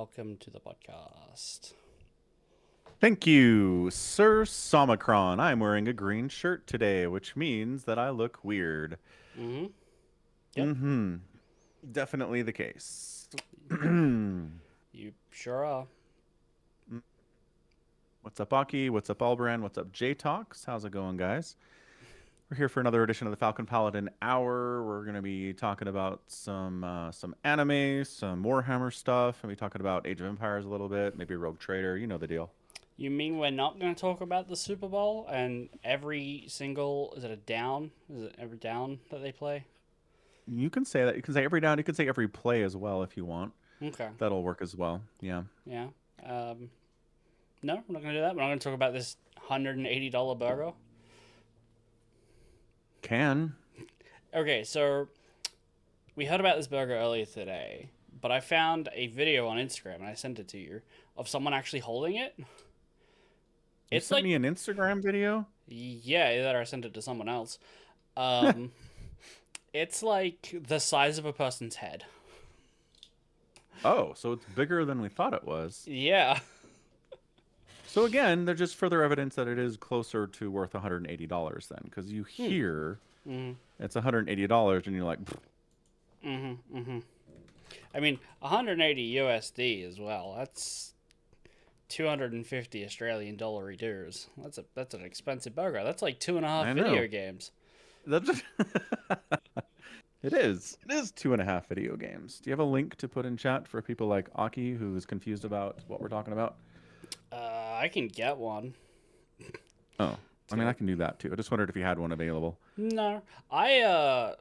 welcome to the podcast. Thank you, Sir Somicron. I'm wearing a green shirt today, which means that I look weird. Mm-hmm. Yep, Mm-hmm. Definitely the case. you sure are. What's up, Aki? What's up, Albrand? What's up, J-Talks? How's it going, guys? We're here for another edition of the Falcon Paladin Hour. We're going to be talking about some anime, some Warhammer stuff, and we talking about Age of Empires a little bit, maybe Rogue Trader. You know the deal. You mean we're not going to talk about the Super Bowl and every single is it a down? Is it every down that they play? You can say that. You can say every down. You can say every play as well if you want. Okay. That'll work as well. Yeah. Yeah. Um, no, we're not going to do that. We're not going to talk about this $180 burger. Can. Okay, so we heard about this burger earlier today, but I found a video on Instagram and I sent it to you of someone actually holding it. You It's sent like, me an Instagram video? yeah, either I sent it to someone else. Um, it's like the size of a person's head. Oh, so it's bigger than we thought it was. Yeah. So again, they're just further evidence that it is closer to worth $180 then, because you Hmm. hear Mm-hmm. it's $180 and you're like, "Pfft." Mm-hmm. Mm-hmm. I mean, 180 USD as well. That's 250 Australian dollar dues. That's an expensive burger. That's like two and a half I video know. games. That's it is. It is 2.5 video games. Do you have a link to put in chat for people like Aki who is confused about what we're talking about? I can get one. Oh, I mean, I To can do that too. I just wondered if you had one available. no, I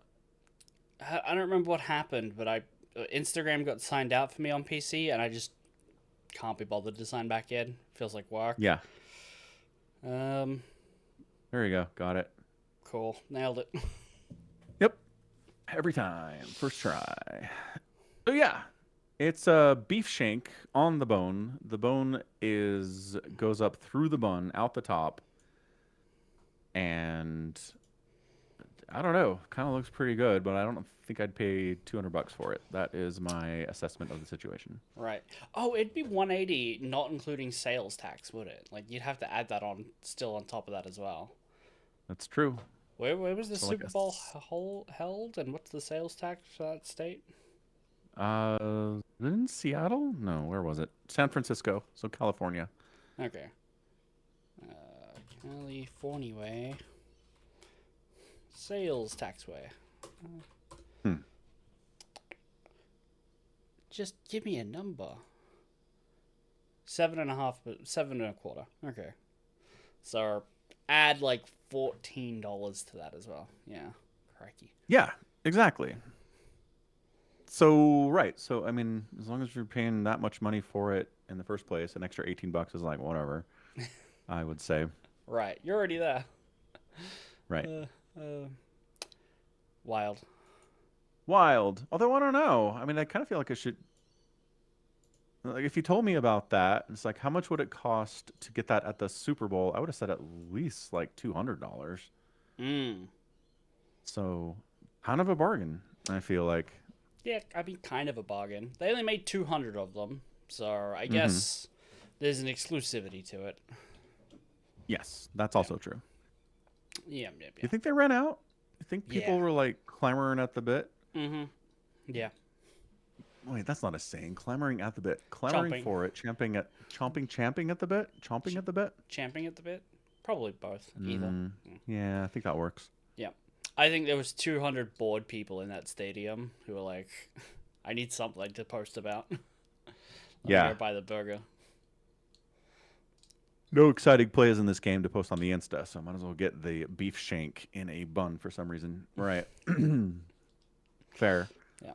don't remember what happened, but I Instagram got signed out for me on PC, and I just can't be bothered to sign back in. Feels like work. Yeah, Um, there you go. Got it. cool, nailed it. Yep. Every time. First try. So yeah, it's a beef shank on the bone. The bone is goes up through the bun, out the top, and I don't know. Kind of looks pretty good, but I don't think I'd pay $200 for it. That is my assessment of the situation. Right. Oh, it'd be 180, not including sales tax, would it? Like you'd have to add that on, still on top of that as well. That's true. Where was the So like Super Bowl held, and what's the sales tax for that state? in Seattle? No, where was it? San Francisco. So California. Okay. California way. Sales tax way. Hmm. Just give me a number. 7.5, but 7.25. Okay. So add like $14 to that as well. Yeah. Crikey. Yeah, exactly. So right. So I mean, as long as you're paying that much money for it in the first place, an extra $18 is like whatever. I would say. Right. You're already there. Right. Uh, uh, wild. Wild. Although I don't know. I mean, I kind of feel like I should. Like, if you told me about that, it's like, how much would it cost to get that at the Super Bowl? I would have said at least like $200. Mm. So, kind of a bargain. I feel like. Yeah, I mean, kind of a bargain. They only made 200 of them, so I Hmm. guess there's an exclusivity to it. Yes, that's Yeah. also true. Yeah, yeah, You yeah. think they ran out? You think people Yeah. were like clamoring at the bit? Mm-hmm. Yeah. Wait, that's not a saying. Clamoring at the bit. Clamoring Chomping. for it. Champing at the bit. Chomping Ch- at the bit. Champing at the bit? Probably both. Either. Mm, Mm. yeah, I think that works. Yeah. I think there was 200 bored people in that stadium who were like, I need something to post about. Let me Yeah. go buy the burger. No exciting plays in this game to post on the Insta, so I might as well get the beef shank in a bun for some reason. Right. Fair. Yeah.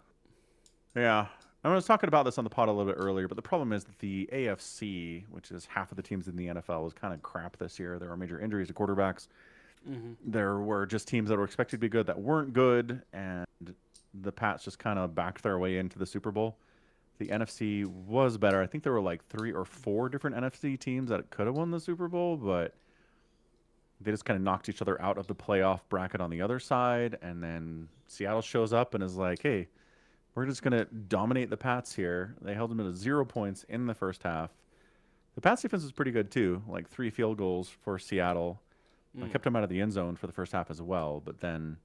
Yeah. I was talking about this on the pod a little bit earlier, but the problem is that the AFC, which is half of the teams in the NFL, was kind of crap this year. There were major injuries to quarterbacks. Mm-hmm. There were just teams that were expected to be good that weren't good, and the Pats just kind of backed their way into the Super Bowl. The NFC was better. I think there were like 3 or 4 different NFC teams that could have won the Super Bowl, but they just kind of knocked each other out of the playoff bracket on the other side. And then Seattle shows up and is like, hey, We're just going to dominate the Pats here. They held them to 0 points in the first half. The Pats defense was pretty good too, like 3 field goals for Seattle. I Mm. kept them out of the end zone for the first half as well, but then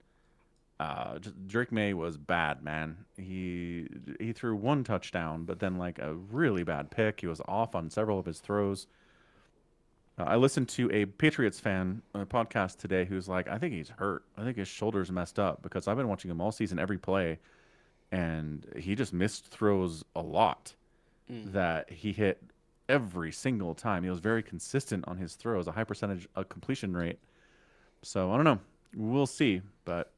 Drake May was bad, man. He threw 1 touchdown, but then like a really bad pick. He was off on several of his throws. I listened to a Patriots fan on a podcast today who's like, I think he's hurt. I think his shoulder's messed up because I've been watching him all season, every play, and he just missed throws a lot Mm. that he hit every single time. He was very consistent on his throws, a high percentage of completion rate. So I don't know. We'll see. But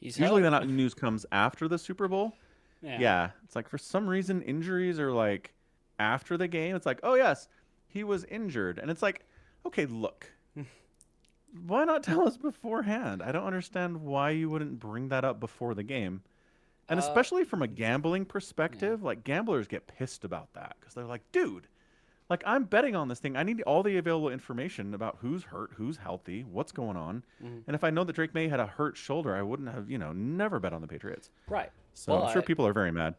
He's usually held. the news comes after the Super Bowl. Yeah. Yeah. It's like for some reason injuries are like after the game. It's like, oh yes, he was injured. And it's like, okay, look. Why not tell us beforehand? I don't understand why you wouldn't bring that up before the game. And Uh. especially from a gambling Yeah. perspective, like gamblers get pissed about that because they're like, dude, like I'm betting on this thing. I need all the available information about who's hurt, who's healthy, what's going on. Mm. And if I know that Drake May had a hurt shoulder, I wouldn't have, never bet on the Patriots. Right. So I'm sure But people are very mad.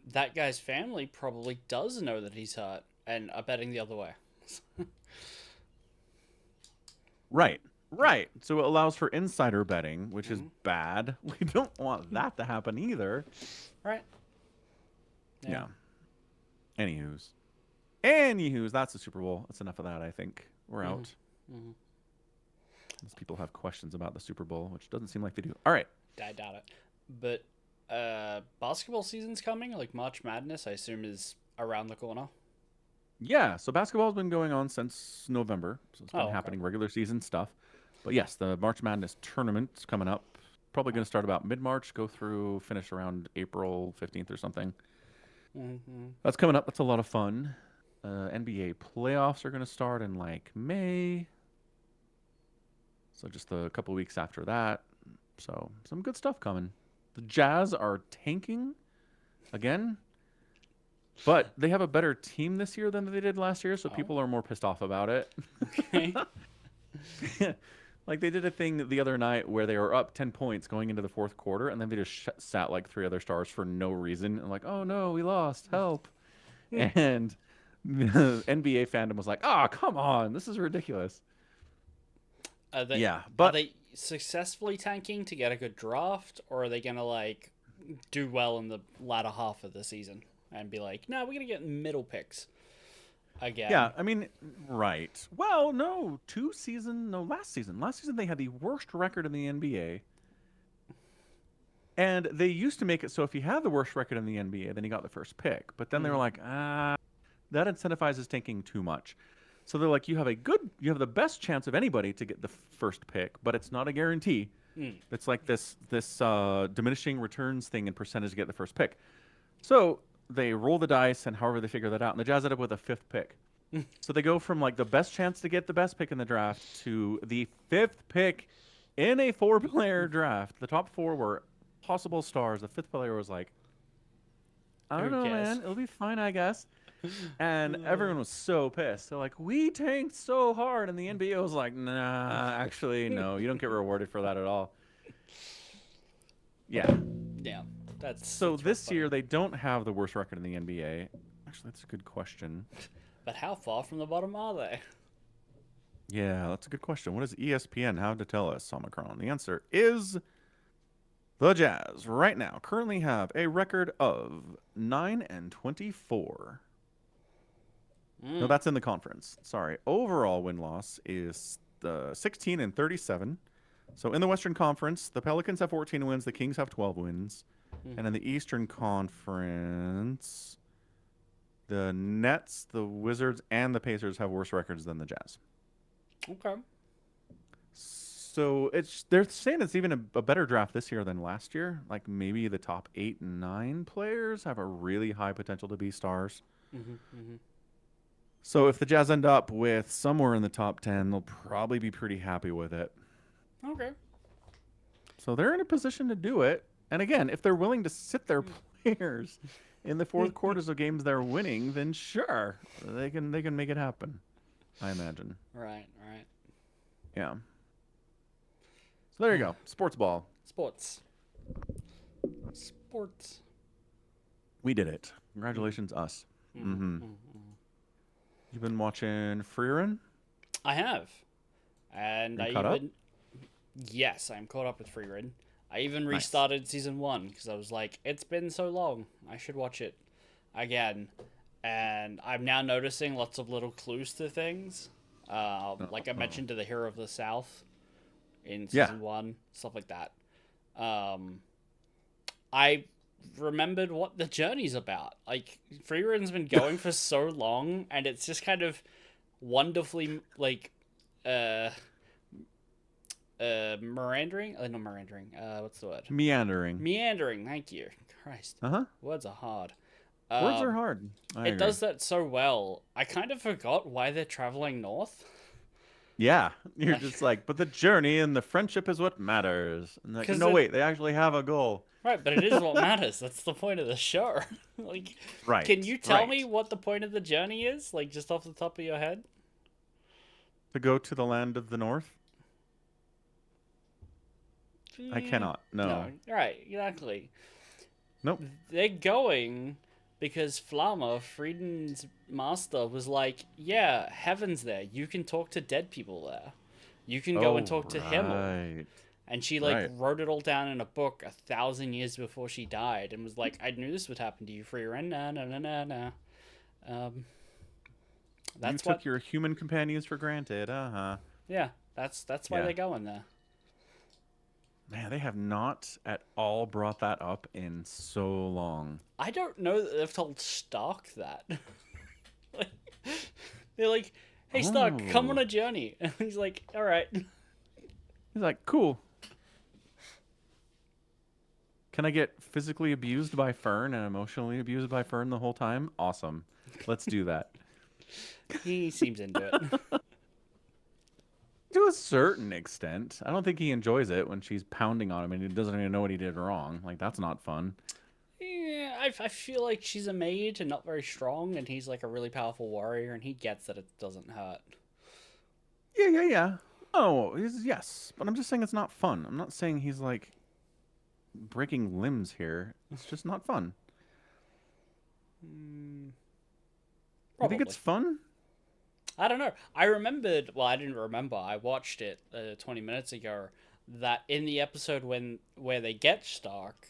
that guy's family probably does know that he's hurt and are betting the other way. Right. Right. So it allows for insider betting, which is Mhm. bad. We don't want that to happen either. Right. Yeah. Anywho's. Anywho's, that's the Super Bowl. That's enough of that, I think. We're Mhm. out. Mhm. These people have questions about the Super Bowl, which doesn't seem like they do. All right. I doubt it. But basketball season's coming. Like March Madness, I assume is around the corner. Yeah, so basketball's been going on since November. So it's been Oh, okay. happening, regular season stuff. But yes, the March Madness tournament's coming up. Probably going to start about mid-March, go through, finish around April 15th or something. Mm-hmm. That's coming up. That's a lot of fun. NBA playoffs are going to start in like May. So just a couple weeks after that. So some good stuff coming. The Jazz are tanking again, but they have a better team this year than they did last year, so Oh, people are more pissed off about it. okay. Like they did a thing the other night where they were up 10 points going into the fourth quarter, and then they just sat like 3 other stars for no reason. And like, oh no, we lost. Help. And the NBA fandom was like, oh, come on. This is ridiculous. Are they Yeah. are But they successfully tanking to get a good draft, or are they gonna like do well in the latter half of the season and be like, no, we're gonna get middle picks yeah, again? I mean, right. Well, no, last season. Last season they had the worst record in the NBA. And they used to make it so if you had the worst record in the NBA, then you got the first pick. But then they were Mm. like, that incentivizes tanking too much. So they're like, you have the best chance of anybody to get the first pick, but it's not a guarantee. Mm. It's like this diminishing returns thing in percentage to get the first pick. So they roll the dice, and however they figure that out, and the Jazz end up with a fifth pick. So they go from like the best chance to get the best pick in the draft to the fifth pick in a 4-player draft. The top 4 were possible stars. The fifth player was like, I don't Who know, cares? man. It'll be fine, I guess. And everyone was so pissed. They're like, we tanked so hard. And the NBA was like, nah, actually, no. You don't get rewarded for that at all. Yeah. Yeah, So that's real this funny. year, they don't have the worst record in the NBA. Actually, that's a good question. But how far from the bottom are they? Yeah, that's a good question. What does ESPN have to tell us, Omicron? The answer is the Jazz right now currently have a record of 9-24. No, Mm. that's in the conference. Sorry. Overall win-loss is 16-37. So in the Western Conference, the Pelicans have 14 wins, the Kings have 12 wins. Mm. And in the Eastern Conference, the Nets, the Wizards, and the Pacers have worse records than the Jazz. Okay. So they're saying it's even a better draft this year than last year. Like maybe the top 8 and 9 players have a really high potential to be stars. Mm-hmm. Mm-hmm. So if the Jazz end up with somewhere in the top 10, they'll probably be pretty happy with it. Okay. So they're in a position to do it. And again, if they're willing to sit their players in the fourth quarters of games they're winning, then sure, they can make it happen. I imagine. Right. Right. Yeah. So there you go. Sports ball. Sports. Sports. We did it. Congratulations, us. Mm-hmm. Mm-hmm. Mm-hmm. You've been watching Freerun? I have, and Are you I caught up? even yes, I'm caught up with Free Red. I even Nice. restarted season one because I was like, it's been so long, I should watch it again. And I'm now noticing lots of little clues to things. Like I Oh. mentioned to the Hero of the South in Yeah. season one, stuff like that. Um, I remembered what the journey's about. Like Freerun's been going for so long, and it's just kind of wonderfully like uh meandering. Not meandering. What's the word? Meandering. Meandering. Thank you. Christ, Uh-huh. words are hard. Words are Um, hard. I it agree. does that so well. I kind of forgot why they're traveling north. Yeah. You're Like, just like, but the journey and the friendship is what matters. And like, because no, it wait, they actually have a goal. right, but it is what matters. That's the point of the show. Like, can Right. you tell me Right. what the point of the journey is? Like, just off the top of your head? To go to the land of the north? I Mm, cannot. no. No. Right. Exactly. Nope. They're going because Flamma, Frieden's master, was like, yeah, heaven's there. You can talk to dead people there. You can go and Oh, talk to Himmel. right. And she, like, Right. wrote it all down in a book 1,000 years before she died and was like, I knew this would happen to you, Frieren. Nah, nah, nah, nah, nah. Um, You that's what, took your human companions for granted. Uh-huh. yeah, that's why Yeah. they're going there. Man, they have not at all brought that up in so long. I don't know that they've told Stark that. Like, they're like, hey, Stark, come on Oh. a journey. And he's like, all right. He's like, cool. Can I get physically abused by Fern and emotionally abused by Fern the whole time? Awesome. Let's do that. He seems into it. To a certain extent. I don't think he enjoys it when she's pounding on him and he doesn't even know what he did wrong. Like, that's not fun. Yeah, I feel like she's a mage and not very strong, and he's like a really powerful warrior, and he gets that it doesn't hurt. Yeah, yeah, yeah. Oh, yes. But I'm just saying it's not fun. I'm not saying he's like breaking limbs here. It's just not fun. Mm, You think probably. it's fun? I don't know. I remembered. Well, I didn't remember. I watched it 20 minutes ago. That in the episode where they get Stark,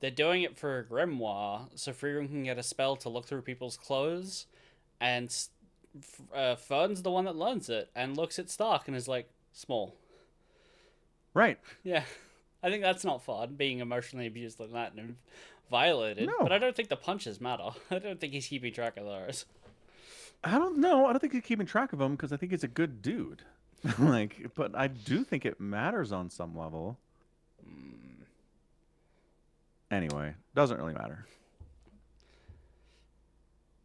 they're doing it for a grimoire, so Freeman can get a spell to look through people's clothes, and Fern's the one that learns it and looks at Stark and is like, small. Right. Yeah, I think that's not fun, being emotionally abused like that and violated. But No. I don't think the punches matter. I don't think he's keeping track of those. I don't know. I don't think he's keeping track of him because I think he's a good dude. Like, but I do think it matters on some level. Mm, Anyway, doesn't really matter.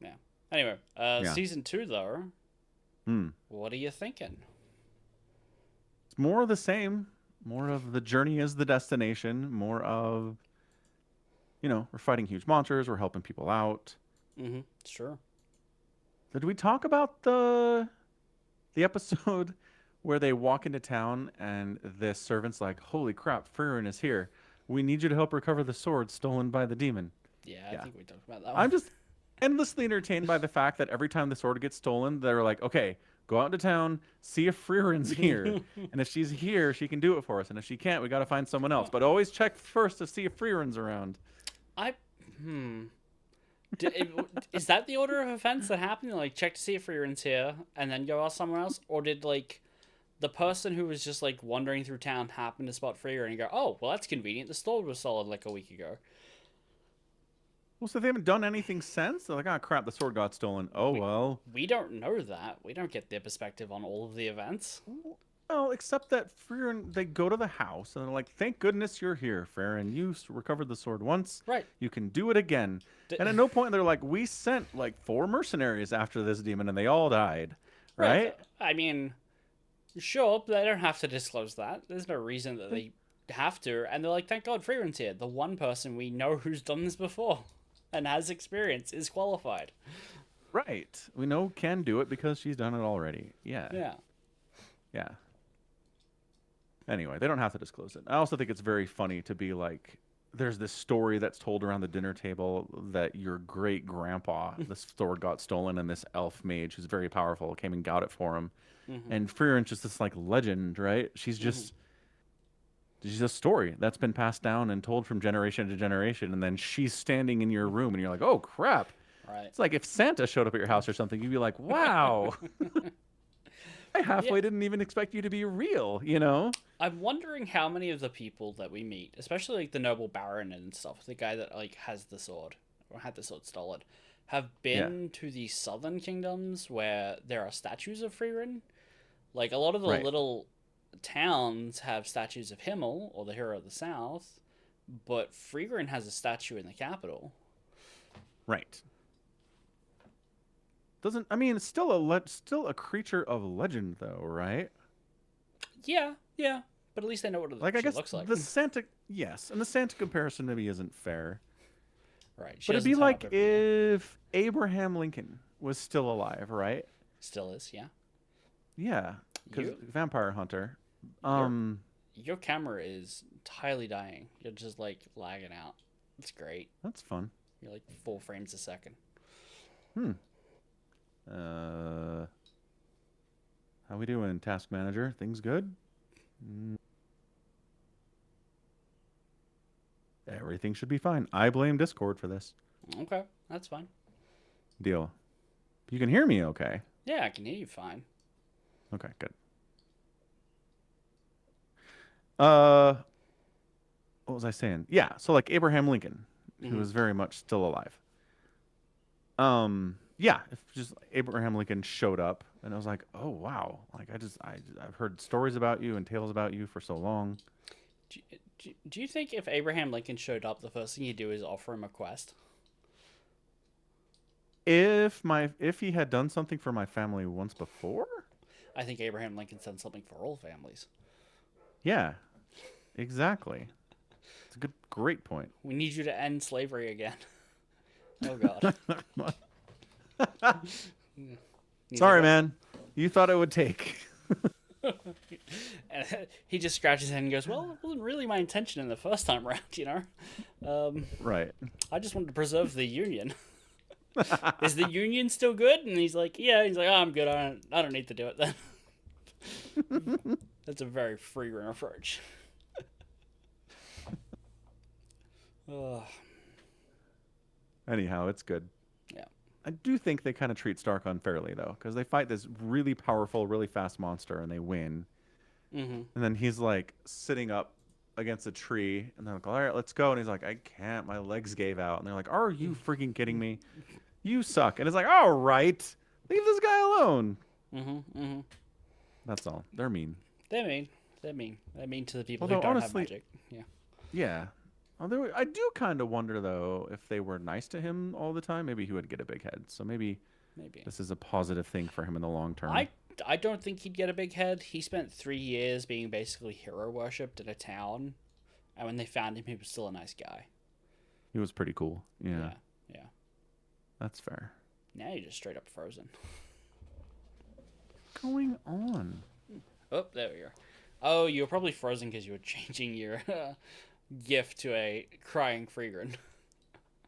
yeah. Anyway, Yeah. season two though. Hmm. What are you thinking? It's more of the same. More of the journey is the destination. More of, we're fighting huge monsters. We're helping people out. Mm-hmm. Sure. Did we talk about the episode where they walk into town and the servant's like, "Holy crap, Frieren is here. We need you to help recover the sword stolen by the demon." Yeah, I Yeah. think we talked about that one. I'm just endlessly entertained by the fact that every time the sword gets stolen, they're like, "Okay, go out into town, see if Frieren's here. And if she's here, she can do it for us. And if she can't, we got to find someone else. But always check first to see if Frieren's around." I hmm. Is that the order of events that happened? Like, check to see if Freeren's here, and then go ask someone else, or did like the person who was just like wandering through town happen to spot Freeren and go, "Oh, well, that's convenient. The store was solid like a week ago." Well, so they haven't done anything since? They're like, "Oh, crap, the sword got stolen." Oh, We well. we don't know that. We don't get their perspective on all of the events. Well, except that Frieren, they go to the house and they're like, "Thank goodness you're here, Frieren. You recovered the sword once. Right. You can do it again." D- And at no point they're like, "We sent like 4 mercenaries after this demon and they all died." right. Right? I mean, sure, but they don't have to disclose that. There's no reason that they have to. And they're like, thank God Freeman's here. The one person we know who's done this before and has experience is qualified. Right. We know can do it because she's done it already. Yeah. Yeah. Yeah. Anyway, they don't have to disclose it. I also think it's very funny to be like, there's this story that's told around the dinner table that your great grandpa, the sword got stolen, and this elf mage who's very powerful came and got it for him. Mm-hmm. And Frierin's just this like legend, right? Mm-hmm. She's a story that's been passed down and told from generation to generation, and then she's standing in your room, and you're like, oh crap! Right. It's like if Santa showed up at your house or something, you'd be like, wow, I Yeah. halfway didn't even expect you to be real, you know? I'm wondering how many of the people that we meet, especially like the noble baron and stuff, the guy that like has the sword or had the sword stolen, have Yeah, been to the southern kingdoms where there are statues of Frieren. Like a lot of the right, little towns have statues of Himmel or the hero of the south, but Frieren has a statue in the capital. right. Doesn't I mean it's still still a creature of legend though, right? Yeah, yeah, but at least they know what Like I she guess looks like. the Santa, yes, and the Santa comparison maybe isn't fair, Right. She but it'd doesn't be turn up like every year. if Abraham Lincoln was still alive, right? Still is, yeah. Yeah, because You vampire hunter. your Um, your camera is entirely dying. You're just like lagging out. It's great. that's fun. You're like 4 frames a second. Hmm. Uh, how we doing, Task Manager? Things good? Mm, everything should be fine. I blame Discord for this. Okay, that's fine. Deal. You can hear me, okay? Yeah, I can hear you fine. Okay, good. Uh, what was I saying? Yeah, so like Abraham Lincoln, who Mm-hmm. is very much still alive. Yeah, if just Abraham Lincoln showed up and I was like, oh wow, like I've heard stories about you and tales about you for so long. Do you think if Abraham Lincoln showed up, the first thing you do is offer him a quest? If he had done something for my family once before, I think Abraham Lincoln done something for all families. yeah, exactly. It's a great point. We need you to end slavery again. Oh God. He's like, Sorry, well, man. You thought it would take. and he just scratches his head and goes, "Well, it wasn't really my intention in the first time round, you know. Um, Right. I just wanted to preserve the union. Is the union still good?" And he's like, "Yeah." He's like, "Oh, I'm good. I don't need to do it then." That's a very free run approach. Ugh. Anyhow, it's good. Yeah. I do think they kind of treat Stark unfairly though, because they fight this really powerful, really fast monster and they win. Mm-hmm. And then he's like sitting up against a tree, and they're like, "All right, let's go." And he's like, "I can't. My legs gave out." And they're like, "Are you freaking kidding me? You suck." And it's like, "All right, leave this guy alone." Mm-hmm. Mm-hmm. That's all. They're mean. They're mean. They're mean. They're mean to the people who Although don't have honestly, magic. Yeah. yeah. Although I do kind of wonder though if they were nice to him all the time, maybe he would get a big head. So maybe Maybe. this is a positive thing for him in the long term. I I don't think he'd get a big head. He spent 3 years being basically hero worshipped in a town, and when they found him, he was still a nice guy. He was pretty cool. Yeah, Yeah. Yeah. that's fair. Now you're just straight up frozen. What's going on? Oh, there we go. Oh, you were probably frozen because you were changing your gift to a crying Freegren.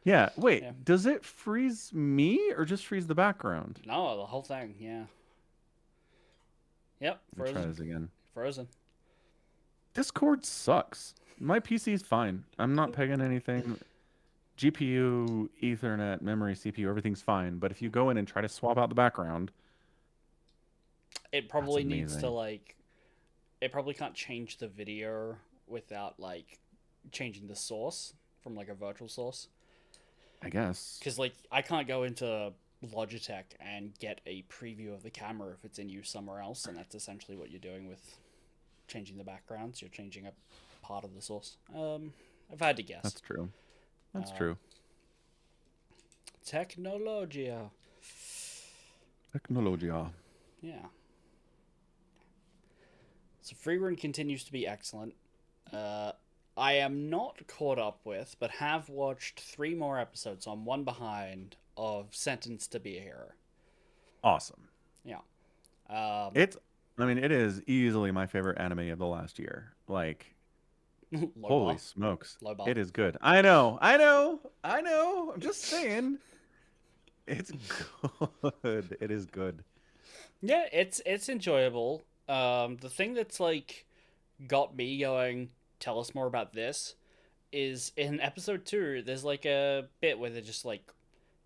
Yeah, Yeah. wait, does it freeze me or just freeze the background? No, the whole thing. Yeah. Yep. Let me try Frozen. this again. Frozen. Discord sucks. My PC's fine. I'm not pegging anything. GPU, Ethernet, memory, CPU, everything's fine. But if you go in and try to swap out the background, It that's probably needs to amazing. like. It probably can't change the video without like changing the source from like a virtual source. I guess. Because like I can't go into Logitech and get a preview of the camera if it's in use somewhere else, and that's essentially what you're doing with changing the backgrounds. You're changing a part of the source. I've had to guess. That's true. That's Uh, true. Technologia. Technologia. Yeah. So Freerun continues to be excellent. I am not caught up with, but have watched 3 more episodes. So I'm one behind of Sentenced to Be a Hero. Awesome. Yeah. Um, It's, I mean, it is easily my favorite anime of the last year. Like, Low Holy bar. smokes. Low bar. It is good. I know. I know. I know. I'm just saying. It's good. It is good. Yeah, it's enjoyable. The thing that's like got me going, tell us more about this, is in episode 2, there's like a bit where they're just like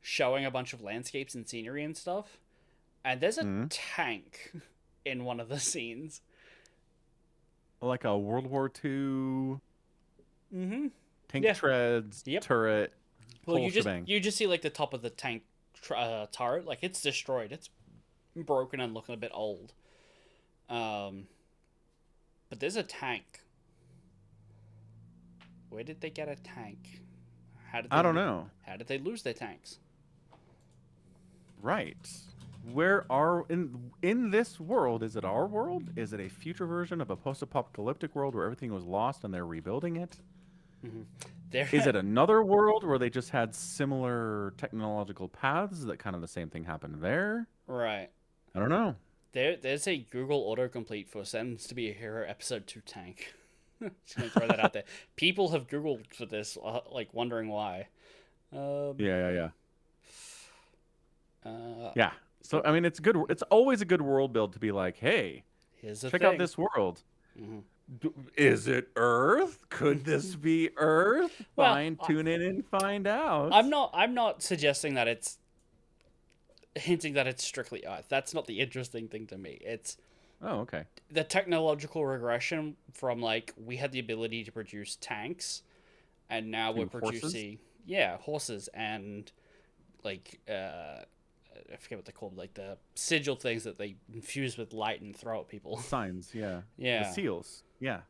showing a bunch of landscapes and scenery and stuff. And there's a Mm. tank in one of the scenes. Like a World War II Mm-hmm. tank Yeah. treads, Yep. turret, Well, whole shebang. you just see like the top of the tank turret, like it's destroyed. It's broken and looking a bit old. Um, but there's a tank. Where did they get a tank? How did I they don't know. how did they lose their tanks? Right. Where are in this world, is it our world? Is it a future version of a post-apocalyptic world where everything was lost and they're rebuilding it? Mm-hmm. There, Is it another world where they just had similar technological paths that kind of the same thing happened there? right. I don't know. There's a Google autocomplete for Sentence to be a Hero episode 2 tank. Just gonna throw that out there. People have Googled for this, like wondering why. Um, Yeah, yeah, yeah. uh, Yeah. So oh, I mean, it's good. It's always a good world build to be like, hey, here's the check out thing. this world. Hmm. Is it Earth? Could this be Earth? Well, Fine, tune in and find out. I'm not suggesting that it's hinting that it's strictly Earth. That's not the interesting thing to me. It's Oh, okay. the technological regression from like we had the ability to produce tanks, and now we're To horses? producing horses and like I forget what they're called, like the sigil things that they infuse with light and throw at people. The signs, yeah. The Yeah, seals, yeah.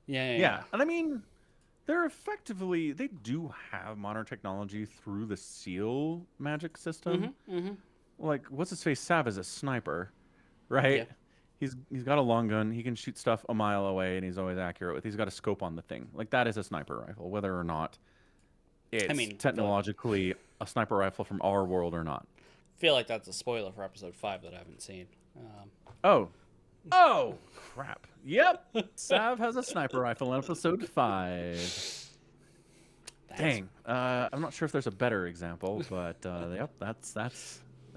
yeah, yeah, Yeah. And I mean, they're effectively, they do have modern technology through the seal magic yeah. system. Mm-hmm. Like, what's his face? Sav is a sniper, Yeah. right? He's got a long gun. He can shoot stuff a mile away, and he's always accurate with. He's got a scope on the thing. Like that is a sniper rifle, whether or not I it's mean, technologically a sniper rifle from our world or not. feel like that's a spoiler for episode 5 that I haven't seen. Oh, oh, crap. Yep, Sav has a sniper rifle in episode 5. Thanks. Dang. I'm not sure if there's a better example, but yep, that's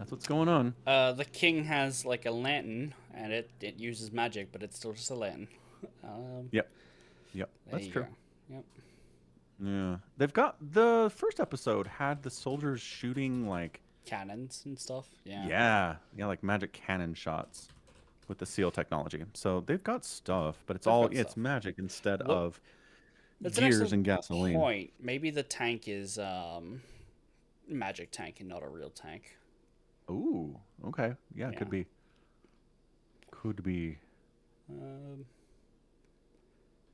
what's going on. The king has like a lantern, and it uses magic, but it's still just a lantern. Um, Yep, yep, there that's you true. go. Yep. Yeah, they've got the first episode had the soldiers shooting like Cannons and stuff. Yeah. yeah, like magic cannon shots with the seal technology. So they've got stuff, but They've got it's stuff. magic instead What? of That's an gears excellent and gasoline. point. Maybe the tank is magic tank and not a real tank. Ooh, okay, yeah, Yeah. could be. Um,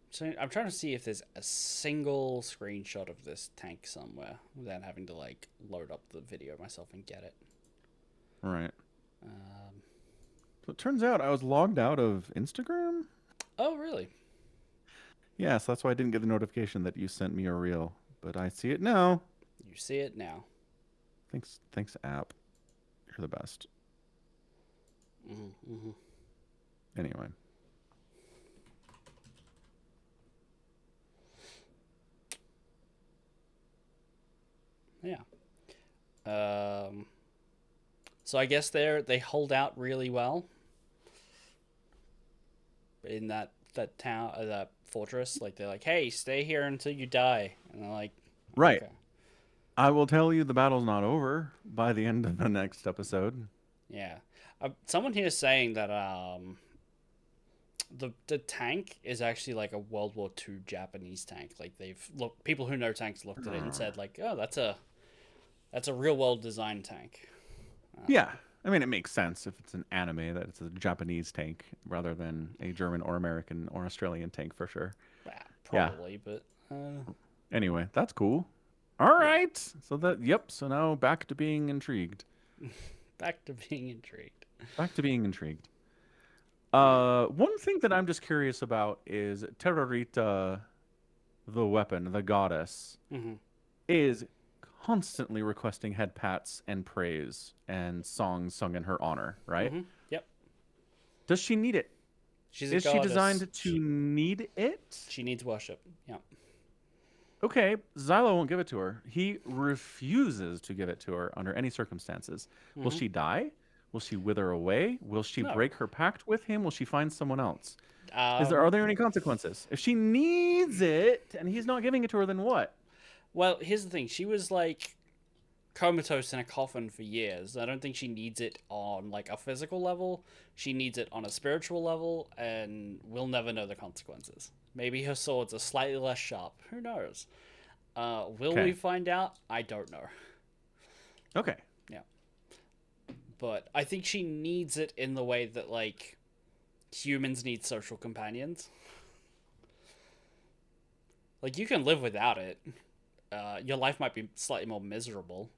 so I'm trying to see if there's a single screenshot of this tank somewhere without having to like load up the video myself and get it. Right. Um, So it turns out I was logged out of Instagram. oh, really? Yeah, so that's why I didn't get the notification that you sent me a reel, but I see it now. You see it now. Thanks, app. You're the best. Mm-hmm. Anyway. Yeah. So I guess they hold out really well in that town, that fortress. Like they're like, hey, stay here until you die, and they're like, Right. okay, I will tell you the battle's not over by the end of the next episode. yeah. Someone here is saying that the tank is actually like a World War II Japanese tank. Like people who know tanks looked at it and said like, oh, that's a real world design tank. Yeah. I mean, it makes sense if it's an anime that it's a Japanese tank rather than a German or American or Australian tank for sure. Yeah. Probably, but Anyway, that's cool. All yeah. right. So now back to being intrigued. Back to being intrigued. Back to being intrigued. Yeah. One thing that I'm just curious about is Terrorita, the weapon, the goddess, Mm-hmm. is constantly requesting head pats and praise and songs sung in her honor, right? Mm-hmm. Yep. Does she need it? She's a Is she goddess. designed to need it? She needs worship. Yeah. Okay, Xylo won't give it to her. He refuses to give it to her under any circumstances. Will Hmm. she die? Will she wither away? Will she No. break her pact with him? Will she find someone else? Um. Are there any consequences? If she needs it and he's not giving it to her, then what? Well, here's the thing. She was like comatose in a coffin for years. I don't think she needs it on like a physical level. She needs it on a spiritual level, and we'll never know the consequences. Maybe her swords are slightly less sharp. Who knows? Will we Okay. find out? I don't know. Okay. Yeah, but I think she needs it in the way that like humans need social companions. Like you can live without it. Your life might be slightly more miserable.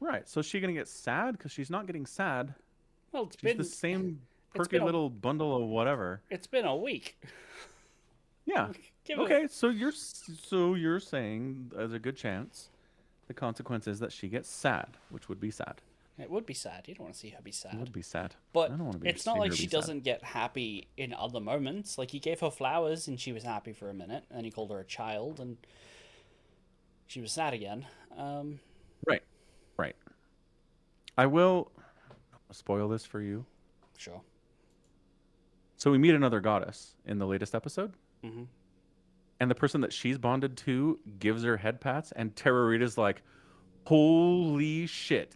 Right. So is she gonna get sad? Because she's not getting sad. Well, She's the same it's perky been a little bundle of whatever. it's been a week. Yeah. Give it. Okay. So you're saying there's a good chance the consequence is that she gets sad, which would be sad. It would be sad. You don't want to see her be sad. Would be sad. I But don't want to be it's not see like her she be sad. doesn't get happy in other moments. Like he gave her flowers and she was happy for a minute, and he called her a child and she was sad again. Right. Right. I will spoil this for you. Sure. So we meet another goddess in the latest episode, Hmm. and the person that she's bonded to gives her head pats, and Terrorita's like, "Holy shit!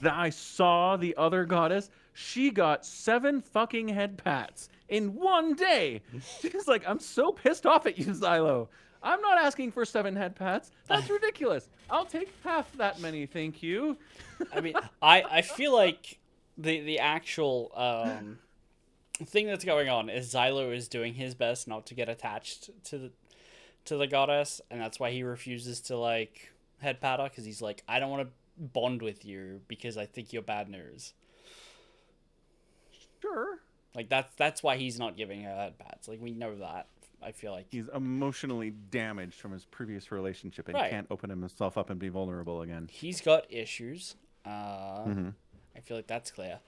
I saw the other goddess. She got 7 fucking head pats in one day." She's like, "I'm so pissed off at you, Xylo. I'm not asking for 7 head pats. That's ridiculous. I'll take half that many, thank you." I mean, I feel like the actual thing that's going on is Xylo is doing his best not to get attached to the goddess, and that's why he refuses to like head pat her because he's like, I don't want to bond with you because I think you're bad news. Sure. Like that's why he's not giving her head pats. Like we know that. I feel like He's emotionally damaged from his previous relationship and right. can't open himself up and be vulnerable again. He's got issues. Mm-hmm. I feel like that's clear.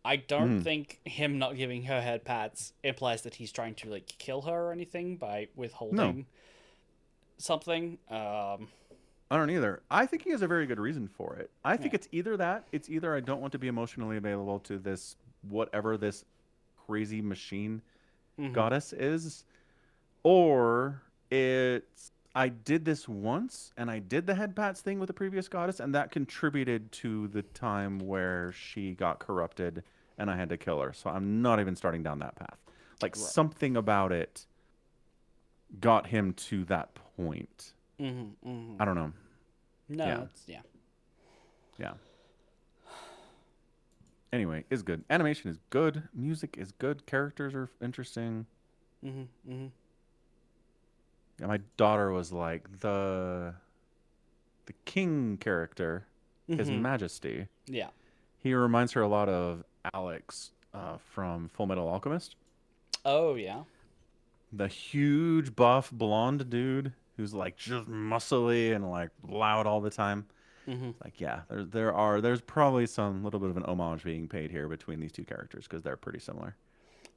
I don't Mm-hmm. think him not giving her head pats implies that he's trying to like kill her or anything by No, withholding something. I don't either. I think he has a very good reason for it. I think Yeah. it's either that, it's either I don't want to be emotionally available to this whatever this crazy machine Hmm. goddess is, or it's I did this once and I did the head pats thing with the previous goddess, and that contributed to the time where she got corrupted and I had to kill her. So I'm not even starting down that path. Like Right. something about it got him to that point. Hmm. Hmm. I don't know. No, Yeah. it's yeah. Yeah. Anyway, is good. Animation is good. Music is good. Characters are interesting. Hmm. Hmm. Yeah, my daughter was like the king character, His Hmm. Majesty. Yeah. He reminds her a lot of Alex from Full Metal Alchemist. Oh yeah. The huge buff blonde dude who's like just muscly and like loud all the time. Hmm. Like yeah, there's probably some little bit of an homage being paid here between these two characters because they're pretty similar.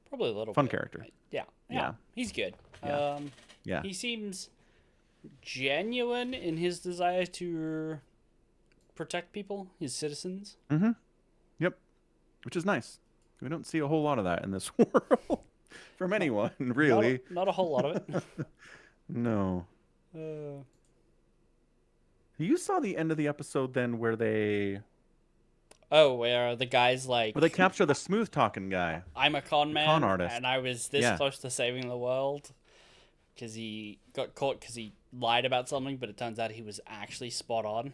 Probably a little Fun bit. character. Yeah. Yeah. Yeah, He's good. yeah, yeah. He seems genuine in his desire to protect people, his citizens. Mm-hmm. Yep. Which is nice. We don't see a whole lot of that in this world from Not, anyone, really. not a whole lot of it. No. Uh, You saw the end of the episode then oh, where the guy's like, where they capture the smooth talking guy, I'm a con the con man, artist. and I was this Yeah. close to saving the world because he got caught because he lied about something, but it turns out he was actually spot on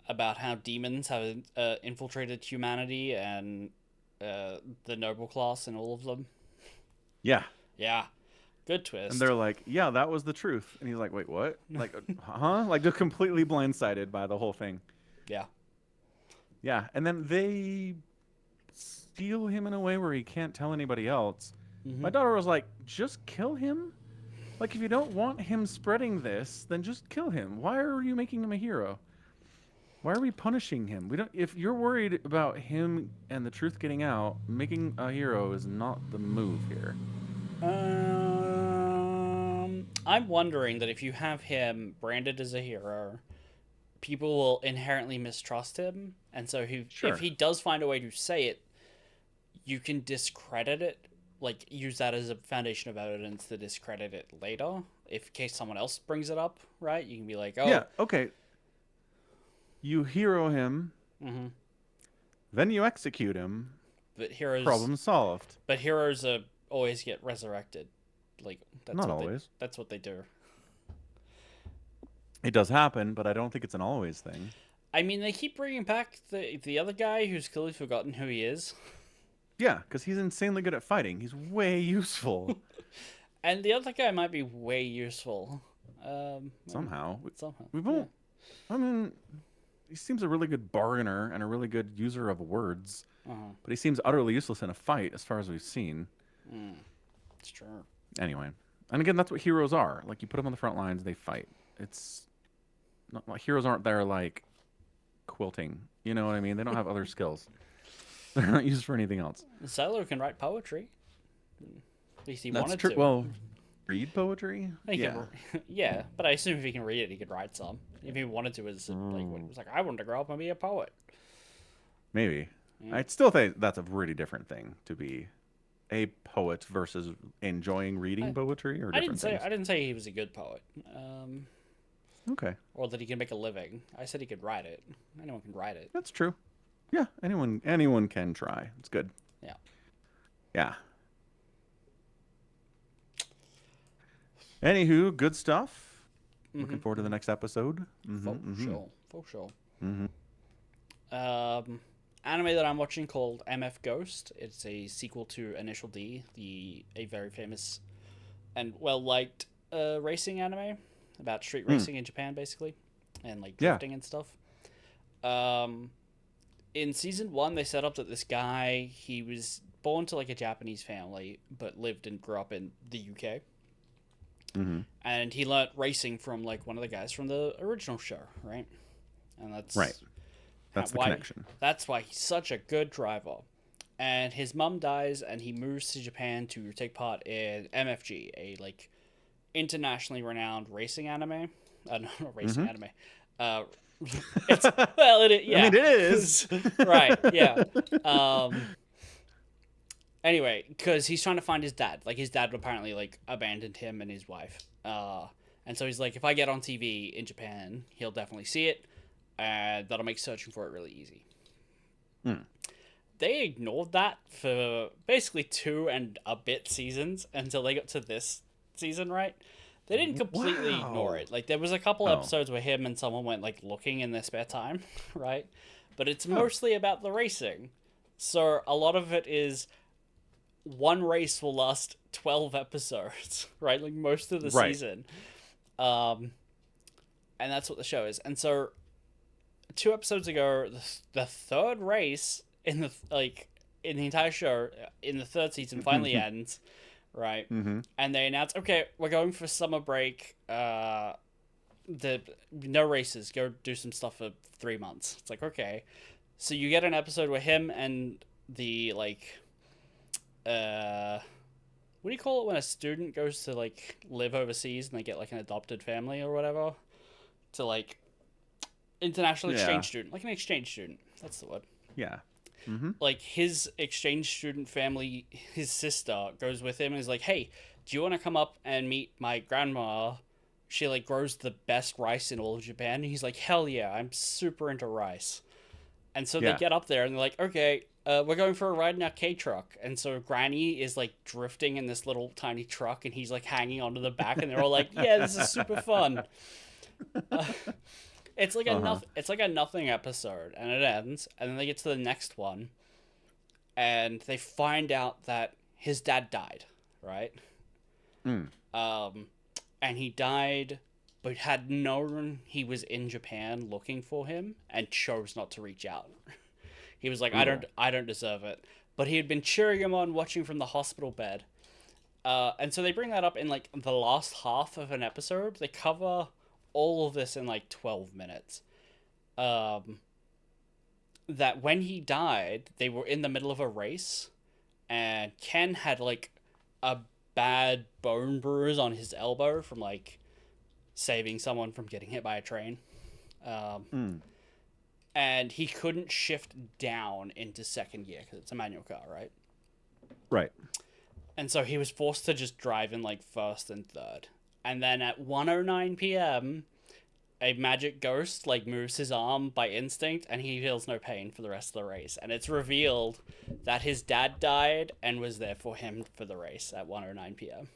about how demons have infiltrated humanity and the noble class and all of them. Yeah. Yeah, good And twist. they're like, "Yeah, that was the truth." And he's like, "Wait, what?" Like, "Huh?" Like just completely blindsided by the whole thing. Yeah. Yeah, and then they steal him in a way where he can't tell anybody else. Hmm. My daughter was like, "Just kill him? Like if you don't want him spreading this, then just kill him. Why are you making him a hero? Why are we punishing him? We don't. If you're worried about him and the truth getting out, making a hero is not the move here. I'm wondering that if you have him branded as a hero, people will inherently mistrust him, and so if Sure. he does find a way to say it, you can discredit it, like use that as a foundation of evidence to discredit it later, if in case someone else brings it up, right? You can be like, oh, Yeah. Okay. You hero him, mm-hmm. then you execute him. but heroes, Problem solved. but heroes always get resurrected, like Not always. that's what they do. It does happen, but I don't think it's an always thing. I mean, they keep bringing back the other guy who's clearly forgotten who he is. Yeah, because he's insanely good at fighting. He's way useful. And the other guy might be way useful. Somehow. Somehow. We won't. Yeah. I mean, he seems a really good bargainer and a really good user of words. Uh-huh. But he seems utterly useless in a fight, as far as we've seen. It's true. Anyway. And again, that's what heroes are. Like, you put them on the front lines, they fight. It's not like heroes aren't there, like, quilting. You know what I mean? They don't have other skills. They're not used for anything else. Silo can write poetry. At least he That's wanted true. to. Well, read poetry? Yeah. Yeah, but I assume if he can read it, he could write some. If he wanted to, it was like, I wanted to grow up and be a poet. Maybe. Yeah. I'd still think that's a really different thing to be a poet versus enjoying reading poetry, or different things. I didn't say he was a good poet. Okay. Or that he can make a living. I said he could write it. Anyone can write it. That's true. Yeah, anyone can try. It's good. Yeah. Yeah. Anywho, good stuff. Looking forward to the next episode. For sure. Anime that I'm watching called MF Ghost. It's a sequel to Initial D, a very famous and well liked racing anime about street racing in Japan, basically, and like drifting and stuff. In season 1, they set up that this guy, he was born to like a Japanese family, but lived and grew up in the UK. And he learnt racing from like one of the guys from the original show, right? And that's right. That's the connection. That's why he's such a good driver. And his mum dies, and he moves to Japan to take part in MFG, a like internationally renowned racing anime. Not racing anime. It's, well, yeah. I mean, it is. Right, yeah. Anyway, because he's trying to find his dad. Like, his dad apparently, like, abandoned him and his wife. And so he's like, if I get on TV in Japan, he'll definitely see it. And that'll make searching for it really easy. They ignored that for basically 2 and a bit seasons until they got to this season, right? They didn't completely ignore it. Like, there was a couple episodes where him and someone went, like, looking in their spare time, right? But it's mostly about the racing. So a lot of it is one race will last 12 episodes, right? Like, most of the season. And that's what the show is. And so 2 episodes ago, the third race in the entire show, in the 3rd season, finally ends. Right, and they announce, okay, we're going for summer break. No races. Go do some stuff for 3 months. It's like, okay, so you get an episode where him and the like, what do you call it when a student goes to like live overseas and they get like an adopted family or whatever, to like international exchange student, like an exchange student. That's the word. Yeah. Like, his exchange student family, his sister goes with him and is like, hey, do you want to come up and meet my grandma? She, like, grows the best rice in all of Japan. And he's like, hell yeah, I'm super into rice. And so they get up there and they're like, okay, we're going for a ride in our K-truck. And so Granny is, like, drifting in this little tiny truck and he's, like, hanging onto the back. And they're all like, yeah, this is super fun. It's like it's like a nothing episode, and it ends, and then they get to the next one, and they find out that his dad died, right? And he died, but had known he was in Japan looking for him, and chose not to reach out. He was like, I don't deserve it. But he had been cheering him on, watching from the hospital bed. And so they bring that up in like the last half of an episode. They cover all of this in like 12 minutes. Um, that when he died, they were in the middle of a race, and Ken had like a bad bone bruise on his elbow from like saving someone from getting hit by a train. Um, Mm. and he couldn't shift down into second gear because it's a manual car, right? Right. And so he was forced to just drive in like first and third. And then at 1:09 p.m., a magic ghost like moves his arm by instinct and he feels no pain for the rest of the race. And it's revealed that his dad died and was there for him for the race at 1:09 p.m.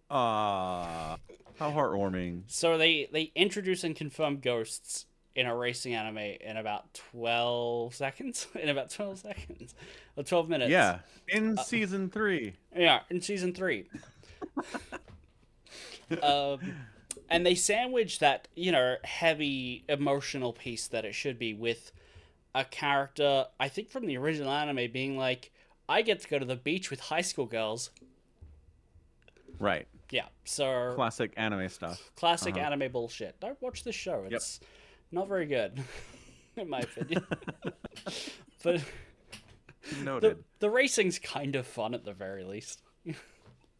Ah, how heartwarming. So they introduce and confirm ghosts in a racing anime in about 12 seconds. In about 12 seconds. Or 12 minutes. Yeah, in season 3. Yeah, in season 3. Um, and they sandwich that, heavy emotional piece that it should be with a character, I think from the original anime, being like, I get to go to the beach with high school girls. Right. Yeah, so Classic anime stuff. classic Uh-huh. anime bullshit. Don't watch this show. Yep. It's not very good, in my opinion. But Noted. the racing's kind of fun at the very least.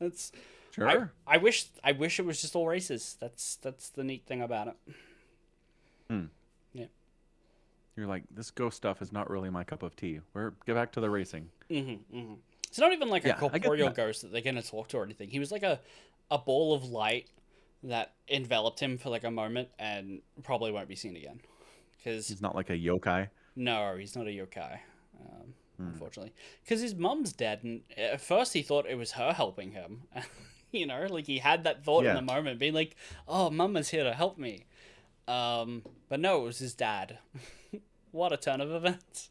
That's Sure. I wish it was just all races. That's the neat thing about it. Hmm. Yeah. You're like, this ghost stuff is not really my cup of tea. Get back to the racing. It's not even like a Yeah, I get corporeal that. ghost that they're gonna talk to or anything. He was like a ball of light that enveloped him for like a moment and probably won't be seen again. Because He's not like a yokai. no, he's not a yokai, Hmm. unfortunately. Because his mum's dead, and at first he thought it was her helping him. Like he had that thought in Yeah. the moment, being like, "Oh, Mama's here to help me." But no, it was his dad. What a turn of events!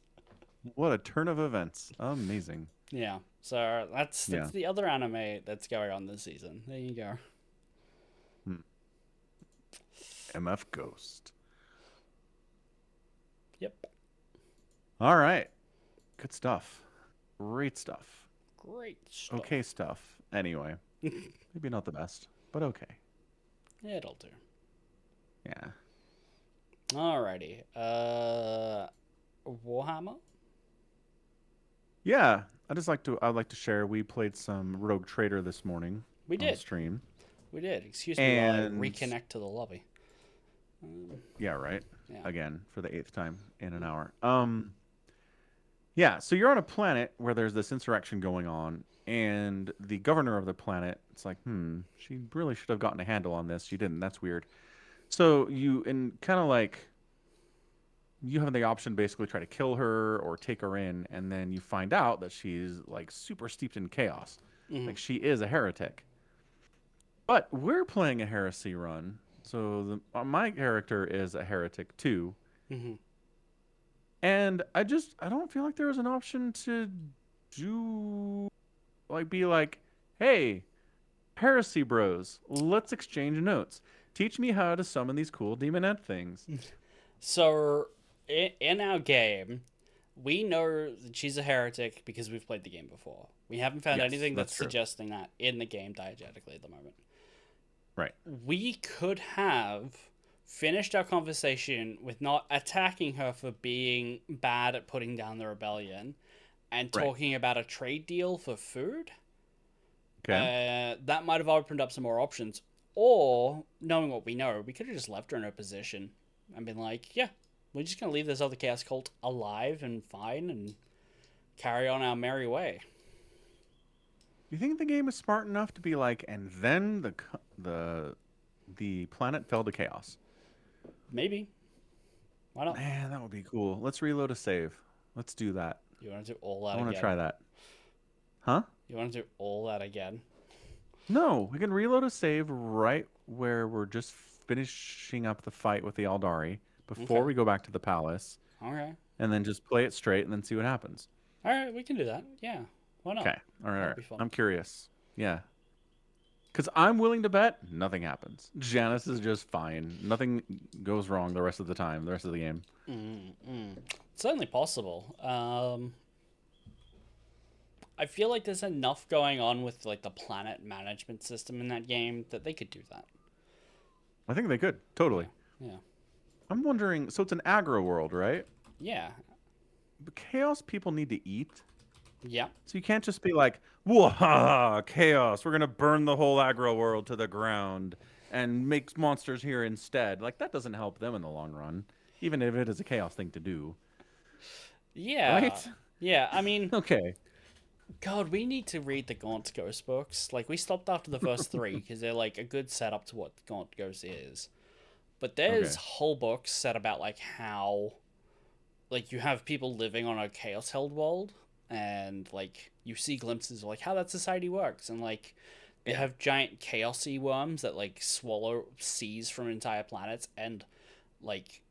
What a turn of events. Amazing. Yeah, so that's Yeah. the other anime that's going on this season. There you go. Hmm. MF Ghost. Yep, All right. Good stuff. Great stuff. great stuff. Okay stuff. Anyway, maybe not the best, but okay. It'll do. Yeah. Alrighty. Warhammer. Yeah. I'd like to share. We played some Rogue Trader this morning We on did. stream. We did. Excuse me while I And reconnect to the lobby. yeah, right. Yeah. Again for the 8th time in an hour. Yeah, so you're on a planet where there's this insurrection going on, and the governor of the planet, it's like, she really should have gotten a handle on this. She didn't. That's weird. So you have the option basically try to kill her or take her in, and then you find out that she's like super steeped in chaos. Mhm. Like she is a heretic. But we're playing a heresy run, so my character is a heretic too. Mhm. And I don't feel like there was an option to do be like, hey, heresy bros, let's exchange notes. Teach me how to summon these cool demonette things. So, in our game, we know that she's a heretic because we've played the game before. We haven't found Yes, anything that's that's true. suggesting that in the game diegetically at the moment. Right. We could have finished our conversation with not attacking her for being bad at putting down the rebellion and Right. talking about a trade deal for food. Okay. That might have opened up some more options. Or, knowing what we know, we could have just left her in her position and been like, yeah, we're just going to leave this other chaos cult alive and fine and carry on our merry way. You think the game is smart enough to be like, and then the planet fell to chaos? Maybe. Why not? Man, that would be cool. Let's reload a save. Let's do that. You want to do all that I want again? to try that. Huh? You want to do all that again? No, we can reload a save right where we're just finishing up the fight with the Aldari before Okay. we go back to the palace, Okay. and then just play it straight and then see what happens. All right, we can do that. Yeah. Why not? Okay. All right. All That'd right. be fun. I'm curious. Yeah. Because I'm willing to bet nothing happens. Janice is just fine. Nothing goes wrong the rest of the time, the rest of the game. It's certainly possible. I feel like there's enough going on with like the planet management system in that game that they could do that. I think they could. Totally. Yeah. I'm wondering. So it's an aggro world, right? Yeah. But chaos people need to eat. Yeah. So you can't just be like, "Whoa, chaos! We're gonna burn the whole aggro world to the ground and make monsters here instead." Like that doesn't help them in the long run, even if it is a chaos thing to do, Yeah. right? Yeah. I mean, Okay. God, we need to read the Gaunt Ghost books. Like, we stopped after the first three because they're like a good setup to what Gaunt Ghost is. But there's Okay. whole books set about like how, like, you have people living on a chaos held world, and like you see glimpses of like how that society works, and like they Yeah. have giant chaosy worms that like swallow seas from entire planets, and like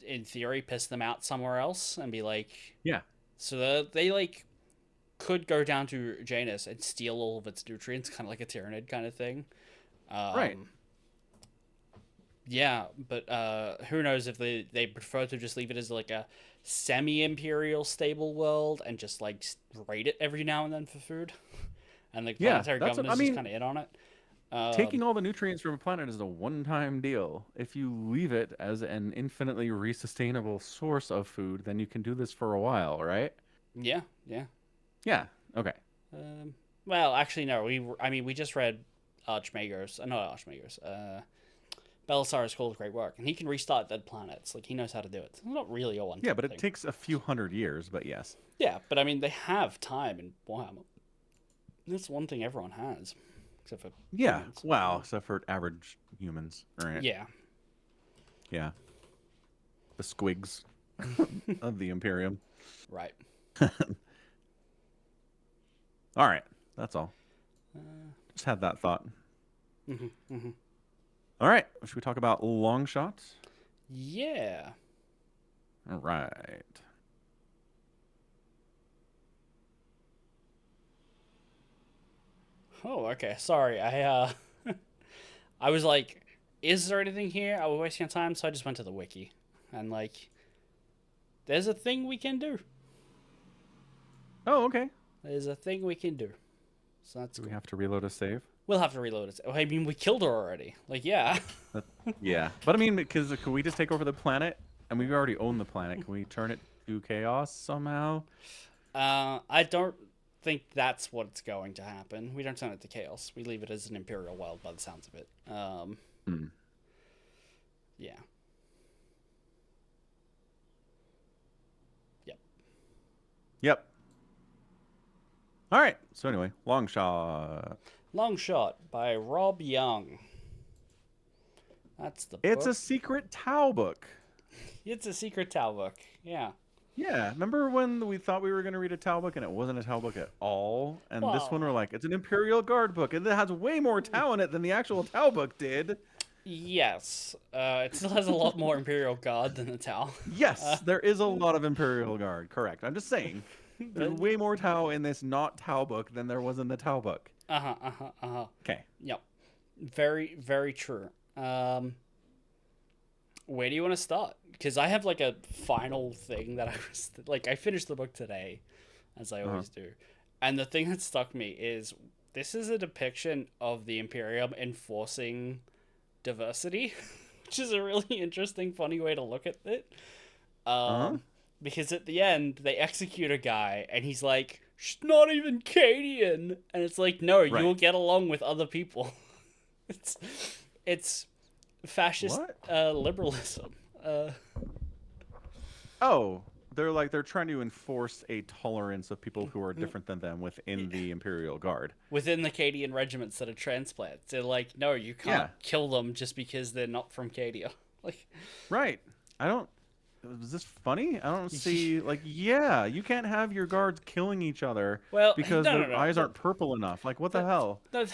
in theory piss them out somewhere else and be like, Yeah. so they like could go down to Janus and steal all of its nutrients, kind of like a Tyranid kind of thing. Right. Um, yeah, but who knows if they prefer to just leave it as like a semi-imperial stable world and just like raid it every now and then for food, and the Yeah. planetary That's what I governors just mean. kind of in on it. Taking all the nutrients from a planet is a one-time deal. If you leave it as an infinitely resustainable source of food, then you can do this for a while, right? Yeah, yeah. Yeah. Okay. Um, well, actually, no. I mean, we just read Archmagos. Not Archmagos. Belisarius Called Great Work, and he can restart dead planets. Like he knows how to do it. It's not really a Yeah, one-time but it thing. takes a few hundred years, but yes. Yeah, but I mean, they have time in Warhammer. That's one thing everyone has, except for Yeah. humans. Wow. Except for average humans, right? Yeah, Yeah. The squigs of the Imperium. right. All right. That's all. Uh, Just had that thought. mhm, mhm. All right. Should we talk about long shots? Yeah. All right. Oh, okay. Sorry. I was like, is there anything here? Are we wasting our time? So I just went to the wiki, and like, there's a thing we can do. Oh, okay. There's a thing we can do. So that's Do we cool. have to reload a save? We'll have to reload it. I mean, we killed her already. Like, yeah. That- yeah. But I mean, because could we just take over the planet? And we already own the planet. Can we turn it to chaos somehow? I don't think that's what's going to happen. We don't turn it to chaos. We leave it as an imperial world by the sounds of it. Hmm. Yeah. Yep. Yep. All right. So anyway, long shot. Long Shot by Rob Young. That's the It's book. a secret Tau book. It's a secret Tau book. Yeah. Yeah, remember when we thought we were going to read a Tau book and it wasn't a Tau book at all? And this one Well, we're like, it's an Imperial Guard book and it has way more Tau in it than the actual Tau book did. yes. It still has a lot more Imperial Guard than the Tau. Yes, there is a lot of Imperial Guard, correct. I'm just saying, there's way more Tau in this not Tau book than there was in the Tau book. Uh huh. Uh huh. Uh huh. Okay. Yep. Very, very true. Where do you want to start? Because I have like a final thing that I was like, I finished the book today, as I Uh-huh. always do, and the thing that stuck me is this is a depiction of the Imperium enforcing diversity, which is a really interesting, funny way to look at it. Uh-huh. Because at the end they execute a guy, and he's like, "She's not even Cadian," and it's like, no, you Right. will get along with other people. it's it's fascist What? liberalism. Oh, they're trying to enforce a tolerance of people who are different than them within the Imperial Guard. Within the Cadian regiments that are transplants, they're like, no, you Yeah. can't kill them just because they're not from Cadia. Like, Right. I don't. Is this funny? I don't see. Like, yeah, you can't have your guards killing each other well, because no, no, their no. eyes aren't purple enough. Like, what the hell? No,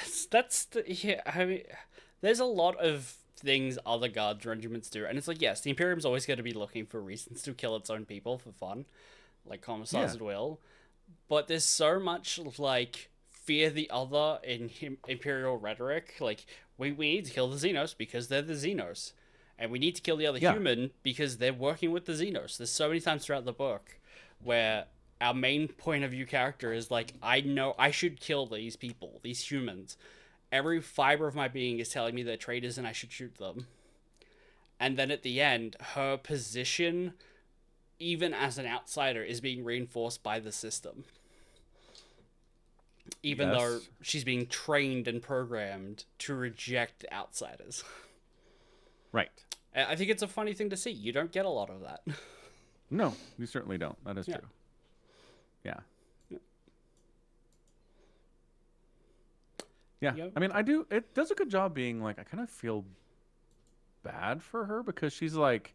yeah. I mean, there's a lot of things other guards regiments do, and it's like, yes, the Imperium's always going to be looking for reasons to kill its own people for fun, like commissars Yeah. at will. But there's so much like fear the other in Imperial rhetoric. Like, we need to kill the Xenos because they're the Xenos, and we need to kill the other Yeah. human because they're working with the Xenos. There's so many times throughout the book where our main point of view character is like, I know I should kill these people, these humans. Every fiber of my being is telling me they're traitors and I should shoot them. And then at the end, her position, even as an outsider, is being reinforced by the system. Even though Yes. she's being trained and programmed to reject outsiders. Right. I think it's a funny thing to see. You don't get a lot of that. No, we certainly don't. That is Yeah. true. Yeah. Yeah. Yep. I mean, I do. It does a good job being like, I kind of feel bad for her because she's like,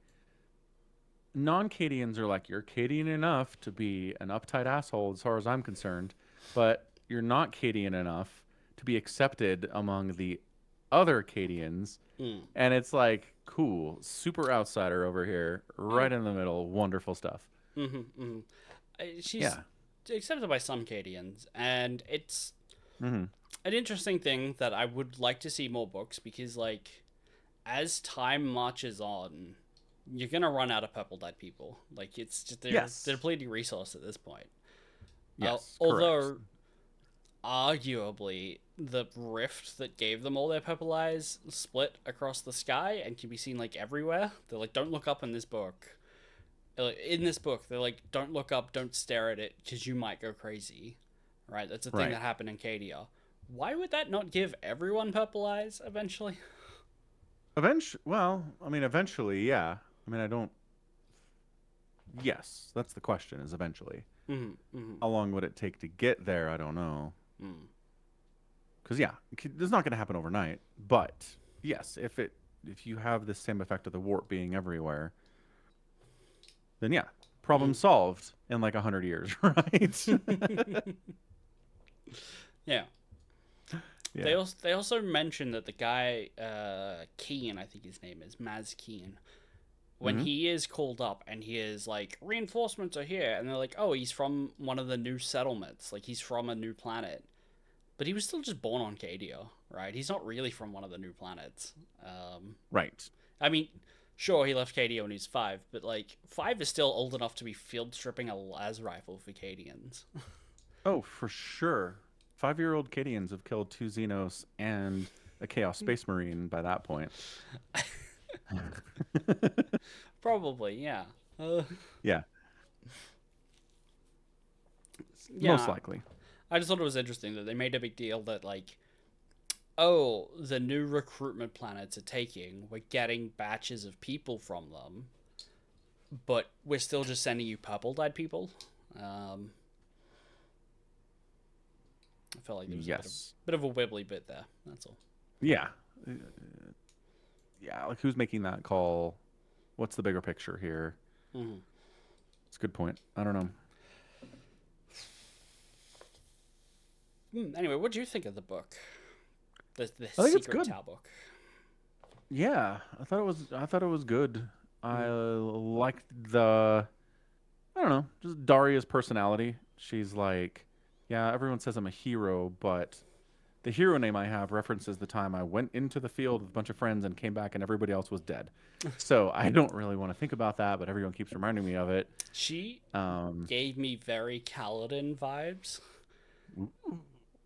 non-Cadians are like, you're Cadian enough to be an uptight asshole as far as I'm concerned, but you're not Cadian enough to be accepted among the other Cadians. Mm. And it's like, cool, super outsider over here, Yeah. right in the middle, wonderful stuff. She's Yeah. accepted by some Cadians, and it's Hmm. an interesting thing that I would like to see more books because, like, as time marches on, you're gonna run out of purple dyed people. Like, it's just Yes. they're depleting resource at this point. Yes, correct. Although, arguably, the rift that gave them all their purple eyes split across the sky and can be seen like everywhere. They're like, don't look up in this book. In this book, they're like, don't look up, don't stare at it, because you might go crazy. Right? That's a thing Right. that happened in Cadia. Why would that not give everyone purple eyes eventually? Well, I mean, eventually, yeah. I mean, I don't. Yes, that's the question. Is eventually. Mm-hmm, mm-hmm, How long would it take to get there? I don't know. mm. Because yeah, it's not going to happen overnight. But yes, if you have the same effect of the warp being everywhere, then yeah, problem solved in like 100 years, right? Yeah. Yeah. They also mentioned that the guy Keen, I think his name is Maz Keen, when Hmm. he is called up and he is like, reinforcements are here, and they're like, oh, he's from one of the new settlements, like he's from a new planet, but he was still just born on Cadia, right? He's not really from one of the new planets. Right. I mean, sure, he left Cadia when he was 5, but like 5 is still old enough to be field stripping a las rifle for Cadians. Oh, for sure. 5-year-old Cadians have killed 2 Xenos and a Chaos Space Marine by that point. Probably, yeah. Yeah, most Yeah, likely. I just thought it was interesting that they made a big deal that, like, oh, the new recruitment planets are taking, we're getting batches of people from them, but we're still just sending you purple dyed people. I felt like there was Yes. bit of a wibbly bit there. That's all. Yeah. Uh, Yeah, like who's making that call? What's the bigger picture here? Mm-hmm. It's a good point. I don't know. Anyway, what do you think of the book? The I think it's Secret good. Tau book. Yeah, I thought it was good. I liked the I don't know, just Daria's personality. She's like, yeah, everyone says I'm a hero, but the hero name I have references the time I went into the field with a bunch of friends and came back and everybody else was dead. So I don't really want to think about that, but everyone keeps reminding me of it. She Um, gave me very Kaladin vibes, okay.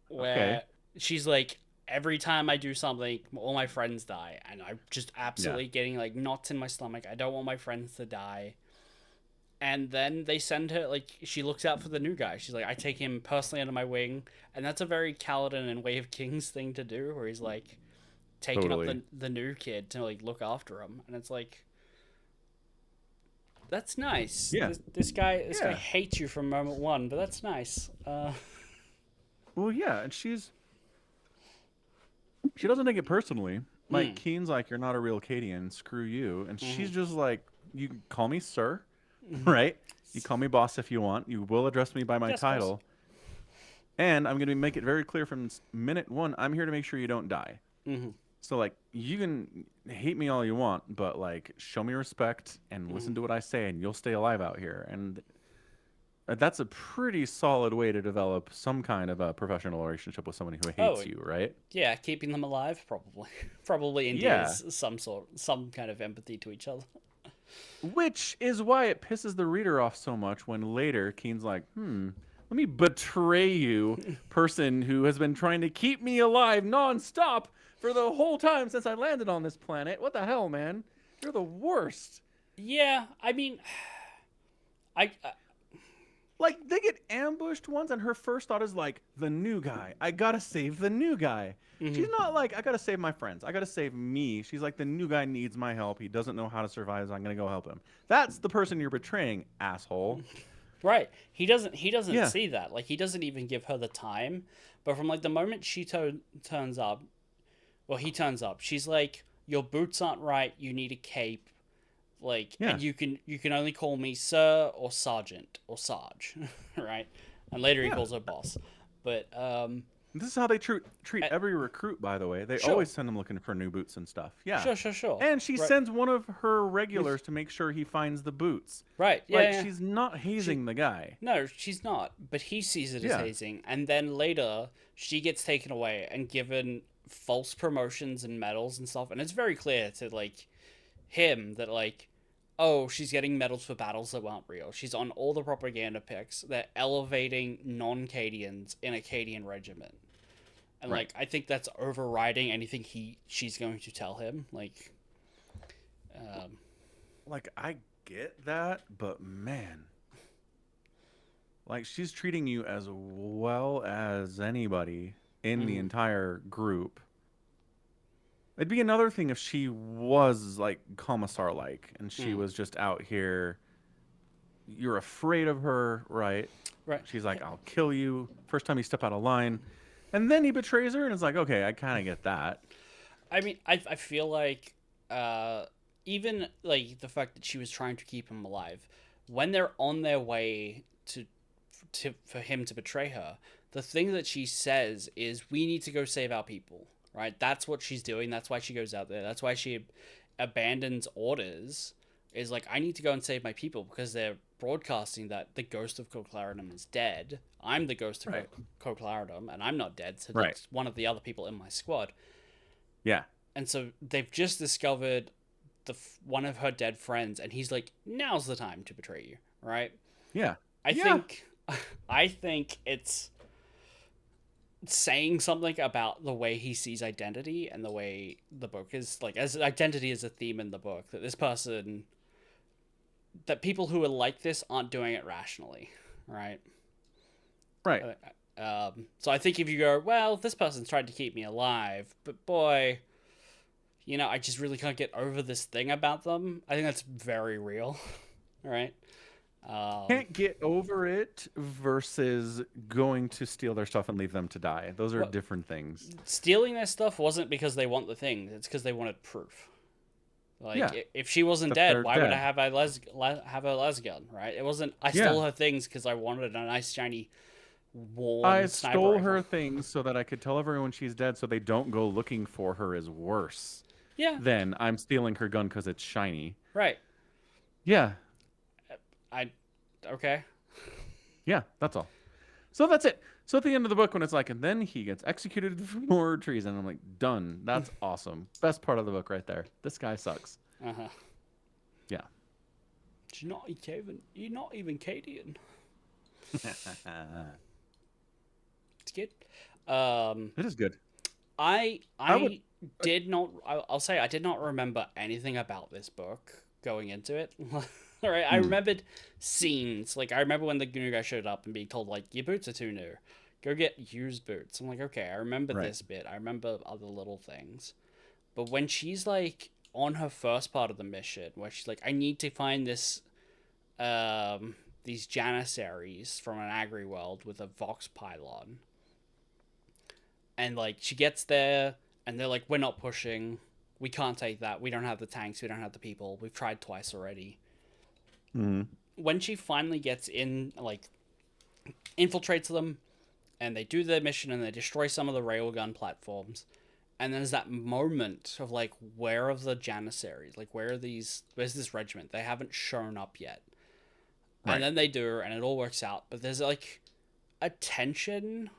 where she's like, every time I do something, all my friends die, and I'm just Yeah. absolutely getting like knots in my stomach. I don't want my friends to die. And then they send her, like, she looks out for the new guy. She's like, I take him personally under my wing, and that's a very Kaladin and Way of Kings thing to do, where he's like taking up Totally. the new kid to like look after him, and it's like, that's nice. Yeah. This guy Yeah. hates you from moment one, but that's nice. Well, yeah, and she doesn't take it personally. Like Mm, Keen's like, you're not a real Cadian, screw you. And she's mhm. just like, you can call me sir, right? You call me boss if you want. You will address me by my Yes, boss. title. And I'm going to make it very clear from minute one, I'm here to make sure you don't die. Hmm. So like you can hate me all you want, but like show me respect and listen to what I say and you'll stay alive out here. And that's a pretty solid way to develop some kind of a professional relationship with someone who Oh, hates you, right? yeah, keeping them alive, probably. Probably Yeah. endears some kind of empathy to each other. Which is why it pisses the reader off so much when later Keen's like, let me betray you, person who has been trying to keep me alive nonstop for the whole time since I landed on this planet. What the hell, man? You're the worst. Yeah, I mean, I Like, they get ambushed once, and her first thought is like, the new guy. I gotta save the new guy. She's mhm. not like, I gotta save my friends. I gotta save me. She's like, the new guy needs my help. He doesn't know how to survive, so I'm gonna go help him. That's the person you're betraying, asshole. Right. He doesn't Yeah. see that. Like he doesn't even give her the time. But from like the moment turns up, well, he turns up. She's like, "Your boots aren't right. You need a cape." Like, Yeah. and you can only call me sir or sergeant or sarge, right? And later he Yeah. calls her boss. But This is how they treat uh, every recruit, by the way. They sure, always send them looking for new boots and stuff. Yeah. sure. And she Right, sends one of her regulars to make sure he finds the boots. right. Yeah, Like, yeah. she's not She hazing the guy. No, she's not. But he sees it as Yeah. hazing, and then later she gets taken away and given false promotions and medals and stuff. And it's very clear to like him that like, oh, she's getting medals for battles that weren't real. She's on all the propaganda pics. They're elevating non-Cadians in a Cadian regiment, and Right. like I think that's overriding anything she's going to tell him. Like, um, Like, I get that, but man. Like, she's treating you as well as anybody in the mhm, entire group. It'd be another thing if she was like commissar like and she mhm. was just out here. You're afraid of her, right? Right. She's like, I'll kill you. First time you step out of line. And then he betrays her, and it's like, okay, I kind of get that. I mean, I feel like uh, even like the fact that she was trying to keep him alive, when they're on their way to for him to betray her, the thing that she says is, "We need to go save our people." Right? That's what she's doing. That's why she goes out there. That's why she abandons orders. Is like, I need to go and save my people because they're broadcasting that the ghost of Coclarinum is dead. I'm the ghost of Right. Coclarinum, and I'm not dead. So Right. that's one of the other people in my squad. Yeah. And so they've just discovered one of her dead friends, and he's like, "Now's the time to betray you." Right? Yeah. I Yeah. think, I think it's saying something about the way he sees identity and the way the book is like, as identity is a theme in the book, that this person, that people who are like this aren't doing it rationally, right? Right. So I think if you go, well, this person's tried to keep me alive, but boy, I just really can't get over this thing about them. I think that's very real, right? Um, Can't get over it versus going to steal their stuff and leave them to die. Those are well, different things. stealing their stuff wasn't because they want the thing; it's because they wanted proof. Like, Yeah. if she wasn't That dead, they're why would I dead. have have a les gun, right? It wasn't. I Yeah. stole her things because I wanted a nice shiny, I warm sniper stole her rifle. things so that I could tell everyone she's dead so they don't go looking for her is worse Yeah, than I'm stealing her gun because it's shiny. right. Yeah. I okay. Yeah. That's all. So that's it. So at the end of the book, when it's like, and then he gets executed for treason, I'm like, done. That's awesome. Best part of the book right there. This guy sucks. Uh huh. Yeah. You're not even Cadian. It's good. It is good. I I would. I did not. I'll say I did not remember anything about this book going into it. All right, I Hmm. remembered scenes. Like I remember when the new guy showed up and being told like, "Your boots are too new. Go get used boots." I'm like, okay, I remember Right. this bit. I remember other little things. But when she's like on her first part of the mission, where she's like, "I need to find these janissaries from an agri world with a vox pylon," and like she gets there and they're like, "We're not pushing. We can't take that. We don't have the tanks. We don't have the people. We've tried twice already." Hmm. When she finally gets in, like infiltrates them, and they do their mission and they destroy some of the railgun platforms, and there's that moment of like, where are the janissaries? Like, where's this regiment? They haven't shown up yet. And Right. then they do, and it all works out. But there's like a tension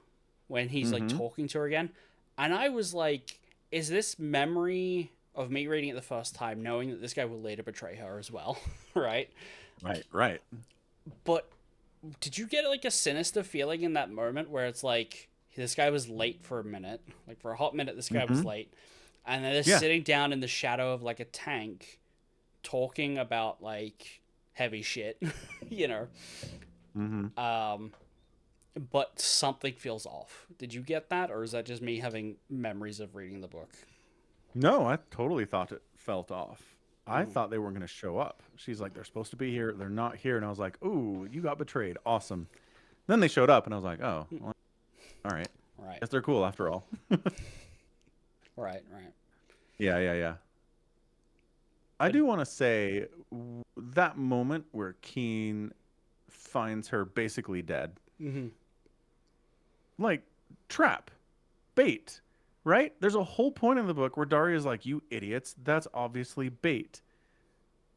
when he's like Hmm. talking to her again. And I was like, is this memory of me reading it the first time, knowing that this guy will later betray her as well? Right? Right. Right. But did you get like a sinister feeling in that moment where it's like, this guy was late for a minute, like for a hot minute, this guy was Hmm. late, and they're just Yeah. sitting down in the shadow of like a tank, talking about like heavy shit, you know. Hmm. Um, but something feels off. Did you get that, or is that just me having memories of reading the book? No, I totally thought it felt off. I Mm. thought they weren't going to show up. She's like, they're supposed to be here. They're not here. And I was like, ooh, you got betrayed. Awesome. Then they showed up, and I was like, oh, well, all right. Right, Guess they're cool after all. right, right. Yeah, yeah, yeah. I But do want to say that moment where Keen finds her basically dead, mm-hmm. like trap, bait, right? There's a whole point in the book where Daria's like, "You idiots, that's obviously bait.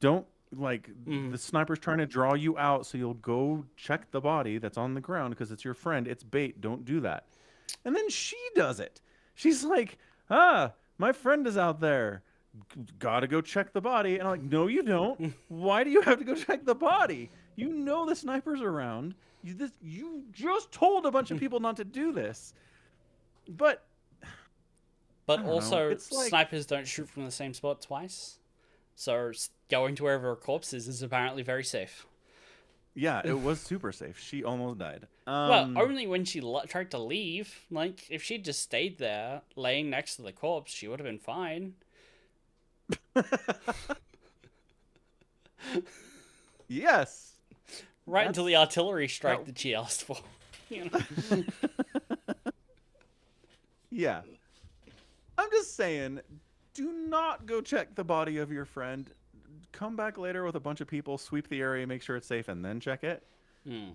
Don't like Mm-hmm. the sniper's trying to draw you out, so you'll go check the body that's on the ground because it's your friend. It's bait. Don't do that." And then she does it. She's like, "Ah, my friend is out there. Gotta go check the body." And I'm like, "No, you don't. Why do you have to go check the body? You know the sniper's around. You just told a bunch of people not to do this." But But I don't know. also, It's like, snipers don't shoot from the same spot twice. So going to wherever a corpse is apparently very safe. yeah, it was super safe. She almost died. Well, only when she tried to leave. Like, if she'd just stayed there, laying next to the corpse, she would have been fine. Yes, Right until the that's artillery strike that. that she asked for. You know? Yeah, I'm just saying, do not go check the body of your friend. Come back later with a bunch of people, sweep the area, make sure it's safe, and then check it. Hmm.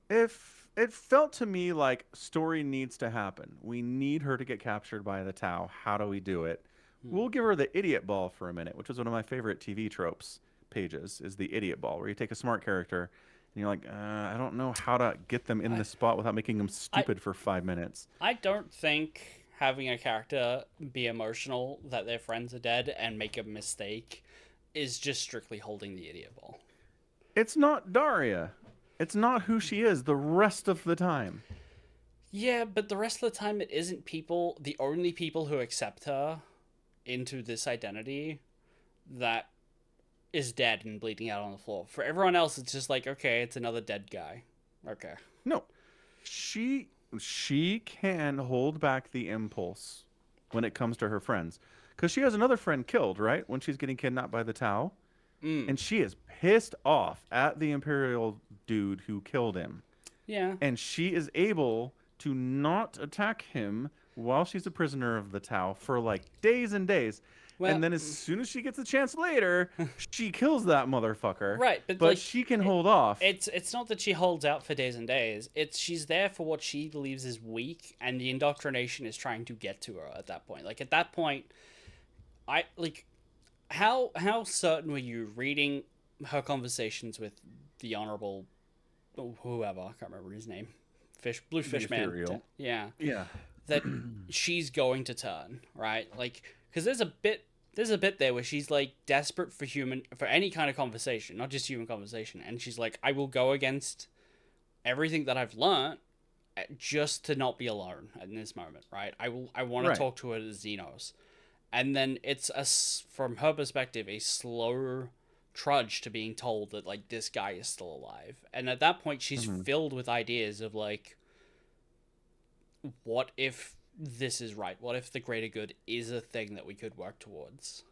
If it felt to me like story needs to happen, we need her to get captured by the Tau. How do we do it? Hmm. We'll give her the idiot ball for a minute, which was one of my favorite TV tropes pages, is the idiot ball, where you take a smart character and you're like, I don't know how to get them in I, this spot without making them I, stupid for 5 minutes. I don't think having a character be emotional that their friends are dead and make a mistake is just strictly holding the idiot ball. It's not Daria. It's not who she is the rest of the time. Yeah, but the rest of the time it isn't people, the only people who accept her into this identity that is dead and bleeding out on the floor. For everyone else, it's just like, okay, it's another dead guy. Okay. No, she she can hold back the impulse when it comes to her friends, because she has another friend killed, right, when she's getting kidnapped by the Tau, Mm. and she is pissed off at the Imperial dude who killed him, Yeah. and she is able to not attack him while she's a prisoner of the Tau for like days and days. Well, And then as soon as she gets a chance later, she kills that motherfucker. right, but But like she can hold off. it's not that she holds out for days and days. It's she's there for what she believes is weak, and the indoctrination is trying to get to her at that point. Like at that point, I like how certain were you reading her conversations with the honorable whoever, I can't remember his name, blue The fish man. Ethereal. Yeah, Yeah. that she's going to turn, right? Like, because there's a bit there where she's like desperate for any kind of conversation, not just human conversation, and she's like, I will go against everything that I've learned just to not be alone in this moment, right? I want to Right. talk to her as Xenos, and then it's from her perspective a slow trudge to being told that like this guy is still alive, and at that point she's Mhm. filled with ideas of like, what if this is right? What if the greater good is a thing that we could work towards?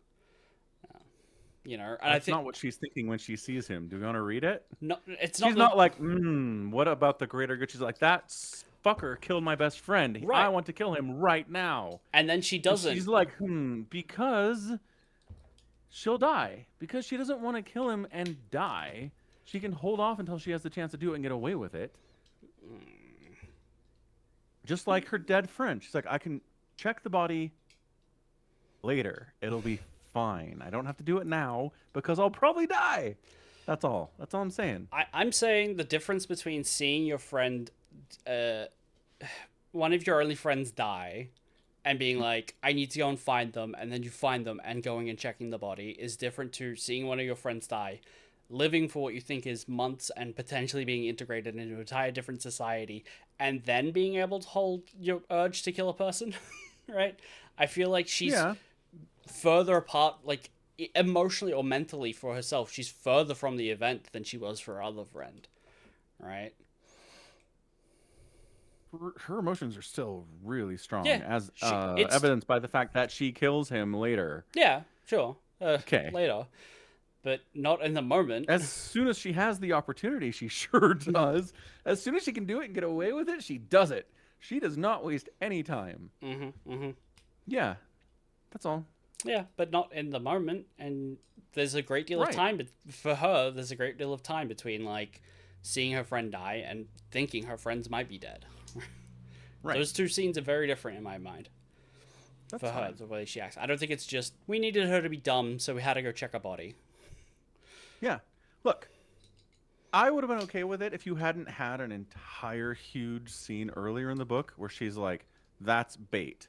You know, and I That's think not what she's thinking when she sees him. Do we want to read it? no, it's She's not the not like, what about the greater good? She's like, that fucker killed my best friend. I right, want to kill him right now. and then she And doesn't. she's like, because she'll die. Because she doesn't want to kill him and die. She can hold off until she has the chance to do it and get away with it. Just like her dead friend. She's like, I can check the body later. It'll be fine. I don't have to do it now because I'll probably die. That's all. That's all I'm saying. I'm saying the difference between seeing your friend, uh, one of your only friends die, and being like, I need to go and find them, and then you find them and going and checking the body is different to seeing one of your friends die, living for what you think is months and potentially being integrated into an entire different society, and then being able to hold your urge to kill a person, right? I feel like she's Yeah. further apart, like emotionally or mentally for herself, she's further from the event than she was for her other friend, right? Her emotions are still really strong, Yeah, as it's evidenced by the fact that she kills him later. yeah, sure, Okay. later, but not in the moment. As soon as she has the opportunity, she sure does. As soon as she can do it and get away with it, she does it. She does not waste any time. Mm-hmm. Yeah, that's all. Yeah, but not in the moment. And there's a great deal of Right. time for her. There's a great deal of time between like seeing her friend die and thinking her friends might be dead. Right. Those two scenes are very different in my mind That's for her, fine. the way she acts. I don't think it's just we needed her to be dumb, so we had to go check her body. Yeah. Look, I would have been okay with it if you hadn't had an entire huge scene earlier in the book where she's like, "That's bait.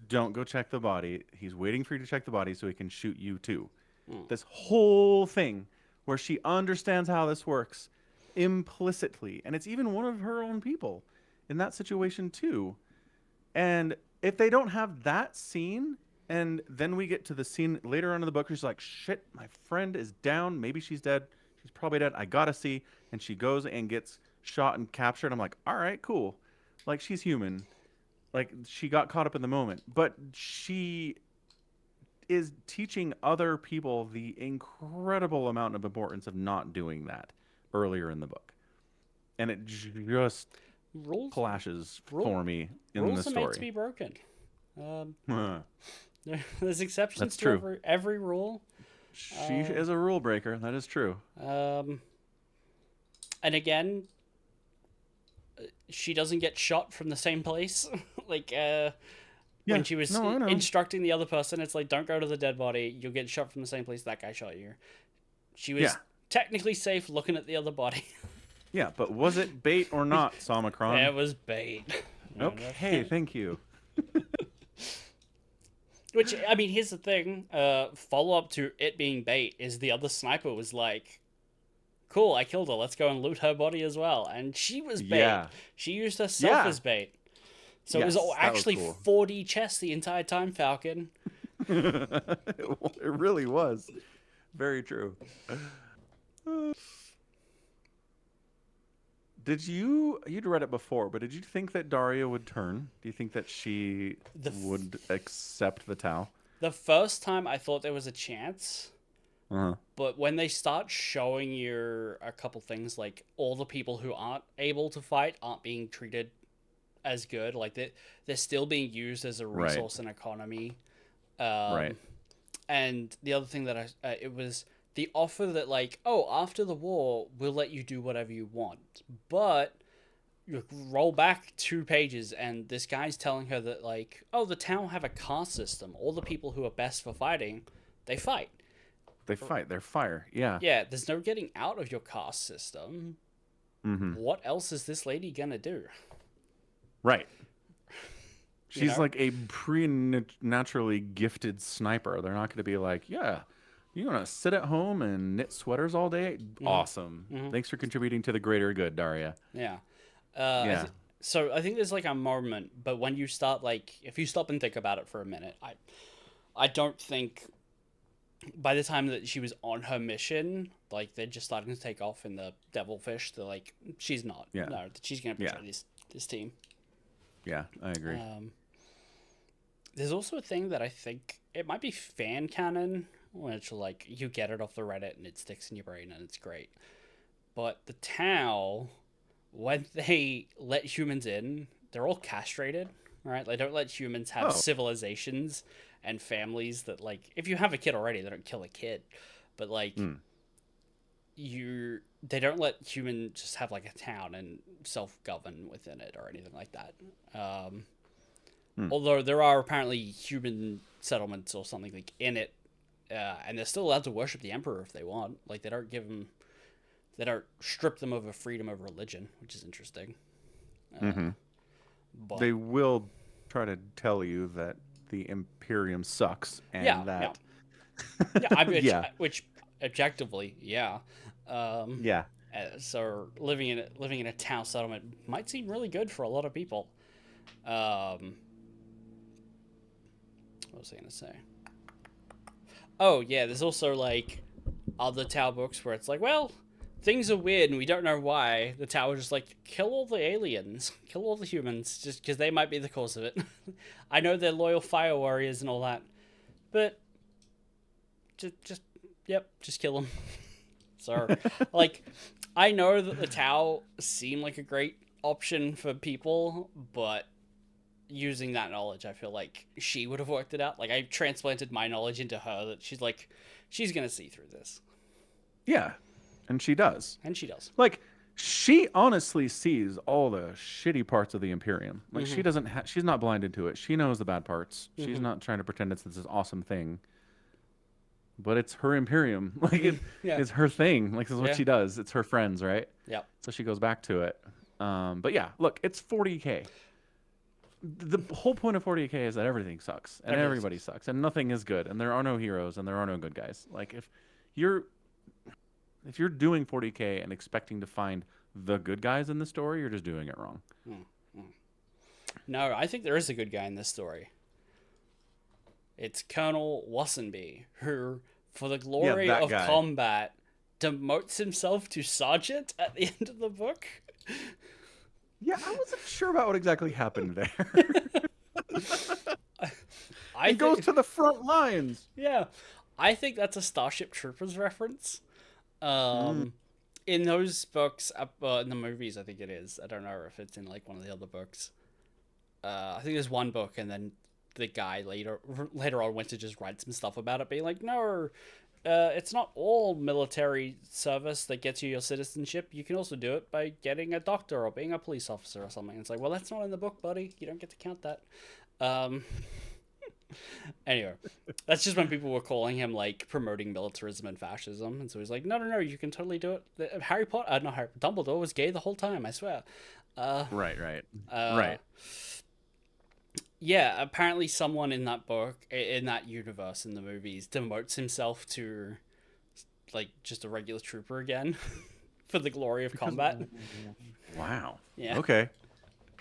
Don't go check the body. He's waiting for you to check the body so he can shoot you too." Mm. This whole thing where she understands how this works implicitly, and it's even one of her own people in that situation too. And if they don't have that scene, and then we get to the scene later on in the book where she's like, "Shit, my friend is down. Maybe she's dead. She's probably dead. I gotta see." And she goes and gets shot and captured. I'm like, all right, cool. Like, she's human. Like, she got caught up in the moment. But she is teaching other people the incredible amount of importance of not doing that earlier in the book. And it just Rules, clashes rule, for me in the rules are made to story. be broken. Um, there's exceptions That's to true. every rule. She is a rule breaker. That is true. And again, she doesn't get shot from the same place. like when Yeah. she was No, I know. instructing the other person, it's like, don't go to the dead body. You'll get shot from the same place that guy shot you. She was Yeah. technically safe looking at the other body. Yeah, but was it bait or not, Somicron? It was bait. Okay, thank you. Which, I mean, here's the thing. Follow up to it being bait is the other sniper was like, cool, I killed her. Let's go and loot her body as well. And she was bait. Yeah. She used herself Yeah. as bait. So Yes, it was that was actually cool. 4D chess the entire time, Falcon. It really was. Very true. You'd read it before, but did you think that Daria would turn? Do you think that she would accept the Tau? The first time I thought there was a chance, Uh-huh. but when they start showing you a couple things, like all the people who aren't able to fight aren't being treated as good, like they're still being used as a resource and economy. Right. And the other thing that it was the offer that like, oh, after the war, we'll let you do whatever you want, but you roll back 2 pages and this guy's telling her that like, oh, the town have a caste system. All the people who are best for fighting, they fight. They fight. They're fire. Yeah. Yeah, there's no getting out of your caste system. Mm-hmm. What else is this lady gonna do? Right. You She's know? like a preternaturally gifted sniper. They're not going to be like, yeah, you're going to sit at home and knit sweaters all day? Awesome. Thanks for contributing to the greater good, Daria. Yeah. Yeah. So I think there's like a moment, but when you start like, if you stop and think about it for a minute, I don't think by the time that she was on her mission, like they're just starting to take off in the devilfish. They're like, she's not. Yeah. No, she's gonna betray this team. Yeah, I agree. There's also a thing that I think it might be fan canon, which like you get it off the Reddit and it sticks in your brain and it's great. But the Tau, when they let humans in, they're all castrated, right? They don't let humans have civilizations and families that like if you have a kid already, they don't kill a kid. But like they don't let humans just have like a town and self-govern within it or anything like that. Although there are apparently human settlements or something like in it, and they're still allowed to worship the emperor if they want. Like they don't strip them of a freedom of religion, which is interesting. But They will try to tell you that the Imperium sucks and that. Yeah, which objectively, yeah. Yeah. So living in a town settlement might seem really good for a lot of people. What was I gonna say? Oh yeah, there's also like other Tau books where it's like, well, things are weird and we don't know why. The Tau is just like, kill all the aliens, kill all the humans, just because they might be the cause of it. I know they're loyal fire warriors and all that, but just yep, just kill them. So, like, I know that the Tau seem like a great option for people, but using that knowledge, I feel like she would have worked it out. Like, I transplanted my knowledge into her that she's like, she's gonna see through this, Yeah, and she does. and she does. Like, she honestly sees all the shitty parts of the Imperium. Like, Mm-hmm. she doesn't. She's not blinded to it. She knows the bad parts. She's Mm-hmm. not trying to pretend it's this awesome thing. But it's her Imperium. Like, Yeah. it's her thing. Like, this is what Yeah. she does. It's her friends, right? Yep. So she goes back to it. But yeah, look, it's 40K. The whole point of 40K is that everything sucks and Everything everybody sucks and nothing is good and there are no heroes and there are no good guys. Like, you're if you're doing 40K and expecting to find the good guys in the story, you're just doing it wrong. Mm-hmm. No, I think there is a good guy in this story. It's Colonel Wassenby, who, for the Yeah, glory that of guy. combat, demotes himself to sergeant at the end of the book. Yeah, I wasn't sure about what exactly happened there. I He goes think, to the front lines. yeah, I think that's a Starship Troopers reference. Mm. Um, in those books, in the movies, I think it is. I don't know if it's in like one of the other books. I think there's one book, and then the guy later on went to just write some stuff about it, being like, no, it's not all military service that gets you your citizenship. You can also do it by getting a doctor or being a police officer or something. It's like, well, that's not in the book, buddy. You don't get to count that. Um, anyway, that's just when people were calling him like promoting militarism and fascism, and so he's like, no, no, no, you can totally do it. Harry Potter, not Harry, Dumbledore was gay the whole time. I swear. Uh, Right, right, uh, right. yeah, apparently someone in that book, in that universe, in the movies, demotes himself to like just a regular trooper again for the glory of Because combat. wow. Yeah. Okay.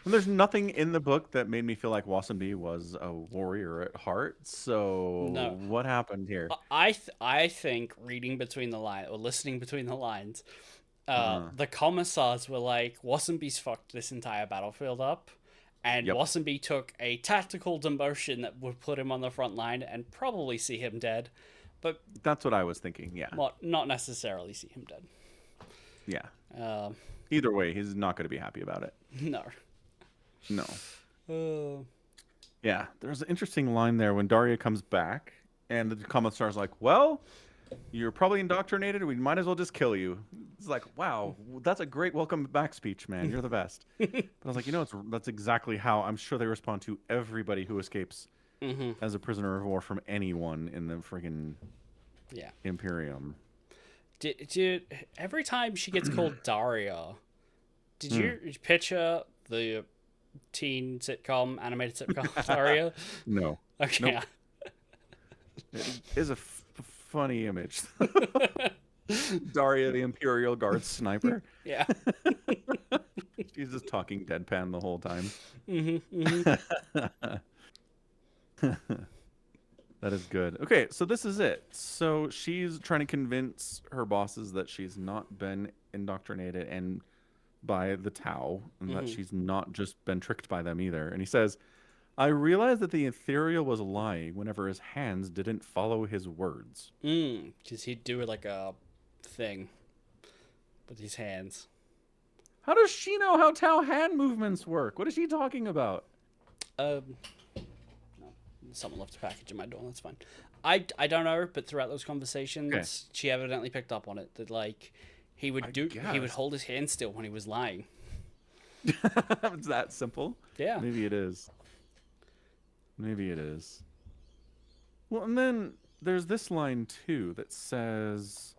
And there's nothing in the book that made me feel like Wasabi was a warrior at heart. So No. what happened here? I think reading between the lines or listening between the lines, Uh, the commissars were like, Wasabi's fucked this entire battlefield up, and yep, Wasabi took a tactical demotion that would put him on the front line and probably see him dead, but that's what I was thinking. Yeah, not necessarily see him dead. yeah. Um, Either way, he's not going to be happy about it. no. No. Uh, Yeah, there's an interesting line there when Daria comes back, and the commissar's like, "Well, you're probably indoctrinated. We might as well just kill you." It's like, wow, that's a great welcome back speech, man. You're the best. But I was like, that's exactly how I'm sure they respond to everybody who escapes mm-hmm. as a prisoner of war from anyone in the friggin' Yeah. Imperium. Did every time she gets called Daria, did Hmm. you picture the teen sitcom, animated sitcom Daria? No. Okay. Nope. It is a funny image. Daria, the Imperial Guard sniper. Yeah. She's just talking deadpan the whole time. Mm-hmm, mm-hmm. That is good. Okay, so this is it. So she's trying to convince her bosses that she's not been indoctrinated and by the Tau, and that Mm-hmm. she's not just been tricked by them either. And he says, I realized that the ethereal was lying whenever his hands didn't follow his words. Because he'd do like a thing with his hands. How does she know how Tau hand movements work? What is she talking about? No, someone left a package in my door. That's fine. I don't know, but throughout those conversations, Okay. she evidently picked up on it that like he would guess. hold his hand still when he was lying. It's that simple? Yeah. Maybe it is. Maybe it is. Well, and then there's this line too that says,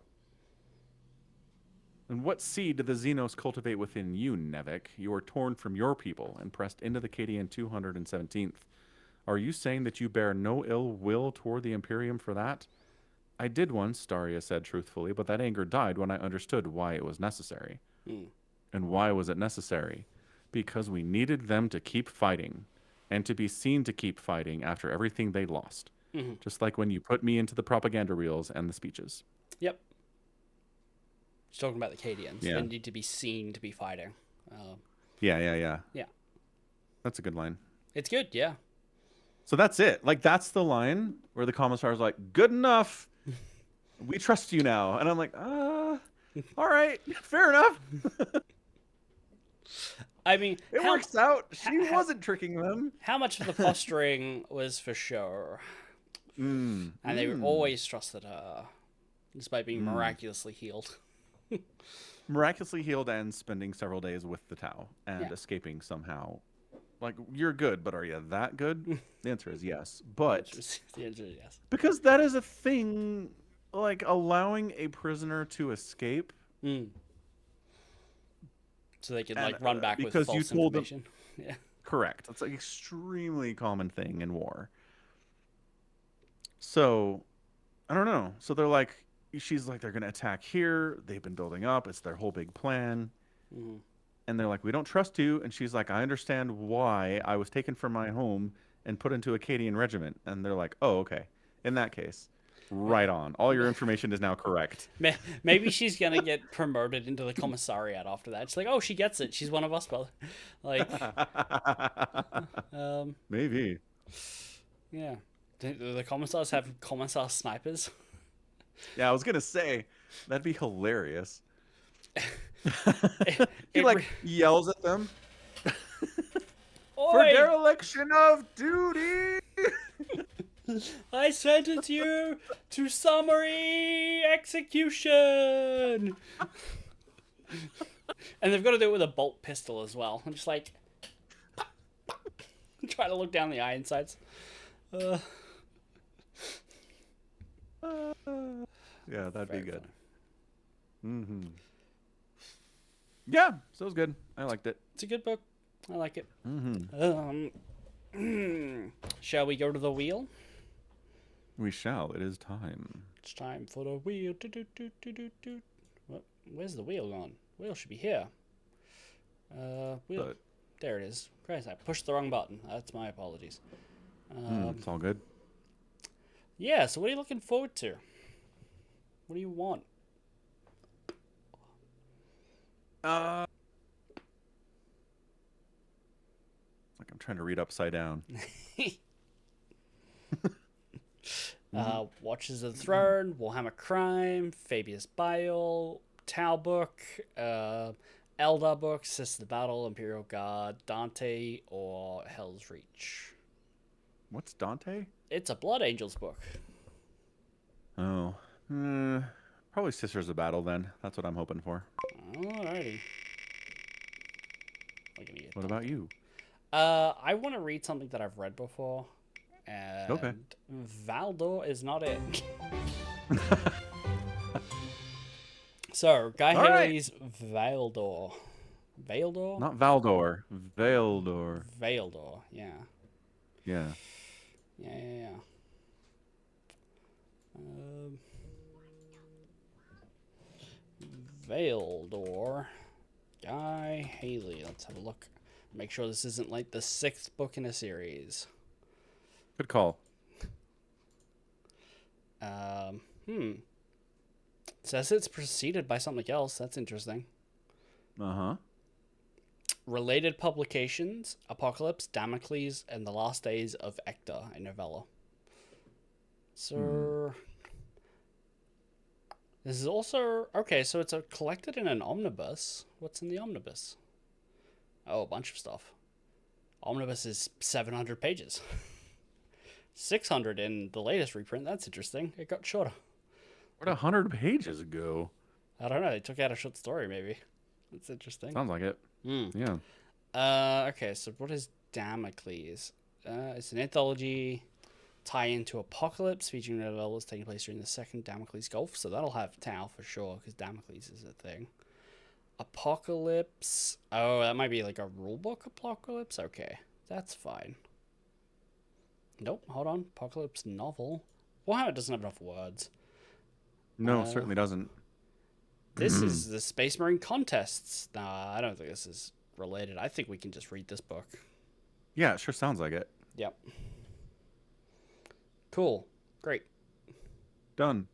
and what seed did the Xenos cultivate within you, Nevik? You are torn from your people and pressed into the Cadian 217th. Are you saying that you bear no ill will toward the Imperium for that? I did once, Daria said truthfully, but that anger died when I understood why it was necessary. Mm. And why was it necessary? Because we needed them to keep fighting, and to be seen to keep fighting after everything they lost. Hmm. Just like when you put me into the propaganda reels and the speeches. Yep. Just talking about the Cadians. They Yeah. need to be seen to be fighting. Yeah, yeah, yeah. Yeah. That's a good line. It's good, yeah. So that's it. Like that's the line where the commissar's like, "Good enough. We trust you now." And I'm like, all right, fair enough. I mean, It works out. She how, wasn't tricking them. how much of the posturing was for show? Mm, And they mm, always trusted her, despite being mm. miraculously healed. Miraculously healed and spending several days with the Tau and Yeah. escaping somehow. Like, you're good, but are you that good? The answer is yes. The But answer is, the answer is yes. because that is a thing, like allowing a prisoner to escape, Mm. So they can and like run back with because you false told them information. Yeah. correct. It's like extremely common thing in war. So I don't know. So they're like, she's like, they're gonna attack here. They've been building up. It's their whole big plan. Mm. And they're like, we don't trust you. And she's like, I understand why I was taken from my home and put into Acadian regiment. And they're like, oh, okay. In that case, right on. All your information is now correct. Maybe she's gonna get promoted into the commissariat after that. She's like, oh, she gets it. She's one of us, brother. Like, um, Maybe. yeah. Do the commissars have commissar snipers? Yeah, I was gonna say that'd be hilarious. It, He it like yells at them for Oi! dereliction of duty. I sentence you to summary execution. And they've got to do it with a bolt pistol as well. I'm just like trying to look down the iron sights. Yeah, that'd be Very good. funny. Mm-hmm. Yeah, so it was good. I liked it. It's a good book. I like it. Mm-hmm. Shall we go to the wheel? We shall. It is time. It's time for the wheel. Do. What? Where's the wheel gone? Wheel should be here. Wheel. But There it is. Christ, I pushed the wrong button. That's my apologies. it's all good. Yeah, so what are you looking forward to? What do you want? Like I'm trying to read upside down. Watches of the Throne, Warhammer Crime, Fabius Bile, Tau Book, Eldar Book, Sister of the Battle, Imperial Guard, Dante, or Hell's Reach. What's Dante? It's a Blood Angels book. Oh, probably Sisters of Battle then. That's what I'm hoping for. Alrighty. What about you? I want to read something that I've read before. And Okay. Valdor is not it. So, Guy All right. Haley's Valdor. Valdor? Not Valdor. Valdor. Valdor, yeah. Yeah. Yeah. Valdor. Guy Haley. Let's have a look. Make sure this isn't like the 6th book in a series. Good call. Says it's preceded by something else. That's interesting. Uh-huh. Related publications: Apocalypse, Damocles, and the Last Days of Ector, a novella. So this is also okay. So it's collected in an omnibus. What's in the omnibus? Oh, a bunch of stuff. Omnibus is 700 pages. 600 in the latest reprint. That's interesting. It got shorter. Where'd 100 pages go? I don't know. They took out a short story, maybe. That's interesting. Sounds like it. Yeah. Okay, so what is Damocles? It's an anthology tie-in to Apocalypse, featuring novellas taking place during the Second Damocles Gulf. So that'll have Tau for sure, because Damocles is a thing. Apocalypse. Oh, that might be like a rulebook Apocalypse? Okay, that's fine. Nope, hold on. Apocalypse novel. Warhammer doesn't have enough words. No, certainly doesn't. This is the Space Marine contests. Nah, I don't think this is related. I think we can just read this book. Yeah, it sure sounds like it. Yep. Cool. Great. Done.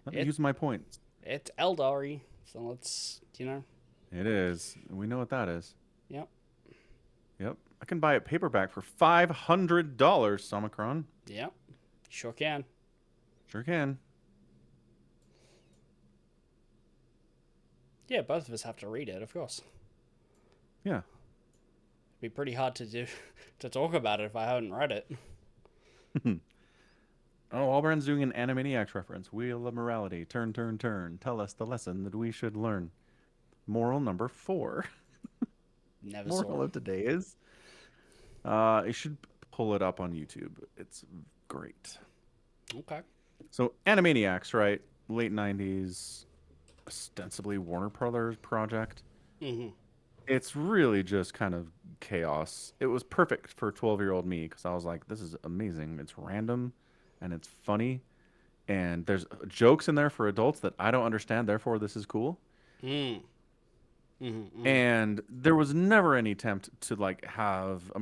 Let me It use my points. it's Eldari, so let's It is. We know what that is. Yep. Yep. I can buy it paperback for $500, Somicron. Yep. Sure can. Sure can. Yeah, both of us have to read it, of course. Yeah. It'd be pretty hard to do to talk about it if I hadn't read it. Oh, Albrand's doing an Animaniacs reference. Wheel of Morality. Turn, turn, turn. Tell us the lesson that we should learn. Moral number 4. Never saw Moral it. of today is you should pull it up on YouTube. It's great. Okay. So Animaniacs, right? Late 90s, ostensibly Warner Brothers project. Mm-hmm. It's really just kind of chaos. It was perfect for 12-year-old me because I was like, this is amazing. It's random and it's funny. And there's jokes in there for adults that I don't understand. Therefore, this is cool. Mm. Mm-hmm. Mm. And there was never any attempt to like have a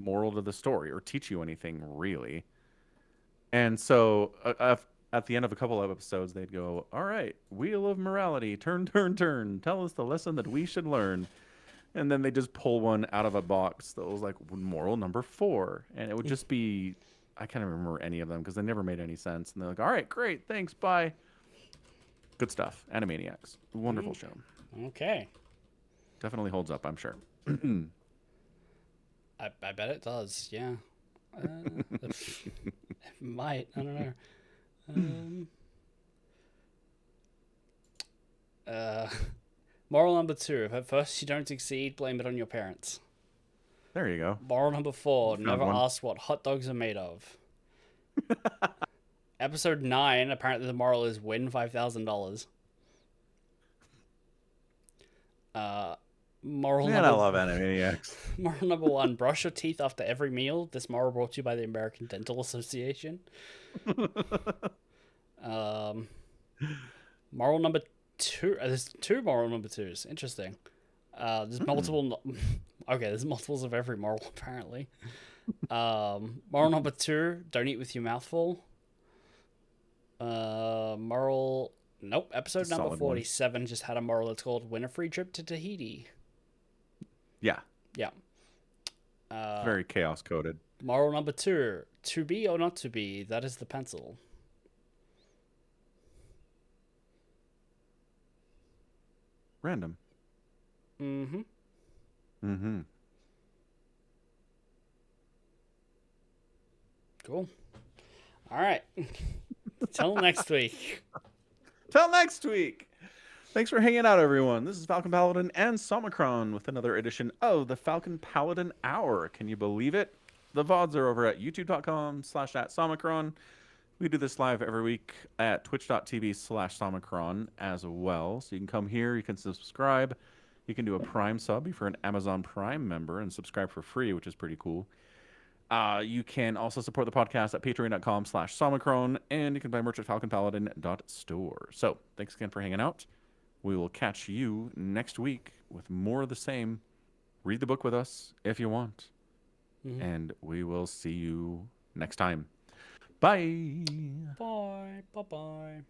moral to the story or teach you anything really. And so at the end of a couple of episodes, they'd go, "All right, wheel of morality, turn, turn, turn. Tell us the lesson that we should learn." And then they just pull one out of a box that was like moral number 4, and it would just be, I can't remember any of them because they never made any sense. And they're like, "All right, great, thanks, bye." Good stuff. Animaniacs, wonderful show. Okay. Definitely holds up, I'm sure. I bet it does. Yeah. It might. I don't know. Uh, Moral number 2: if at first you don't succeed, blame it on your parents. There you go. Moral number 4: Found never one. ask what hot dogs are made of. Episode 9: apparently the moral is win $5,000. Uh, moral Man, I number love Animaniacs. moral number 1: brush your teeth after every meal. This moral brought to you by the American Dental Association. Um, moral number 2: there's 2 moral number 2s. Interesting. There's multiple. Okay, there's multiples of every moral apparently. Moral number 2: don't eat with your mouth full. Moral. Nope. Episode It's a number solid one. 47 just had a moral that's called "Win a free trip to Tahiti." Yeah, Yeah. very chaos coded. Moral number 2: to be or not to be, that is the pencil. Random. Mm-hmm. Mm-hmm. Cool. All right. Till next week. Till next week. Thanks for hanging out, everyone. This is Falcon Paladin and Somicron with another edition of the Falcon Paladin Hour. Can you believe it? The VODs are over at youtube.com/@Somicron. We do this live every week at twitch.tv/Somicron as well. So you can come here, you can subscribe, you can do a Prime sub if you're an Amazon Prime member and subscribe for free, which is pretty cool. You can also support the podcast at patreon.com/Somicron, and you can buy merch at falconpaladin.store. So thanks again for hanging out. We will catch you next week with more of the same. Read the book with us if you want. Mm-hmm. And we will see you next time. Bye. Bye. Bye-bye.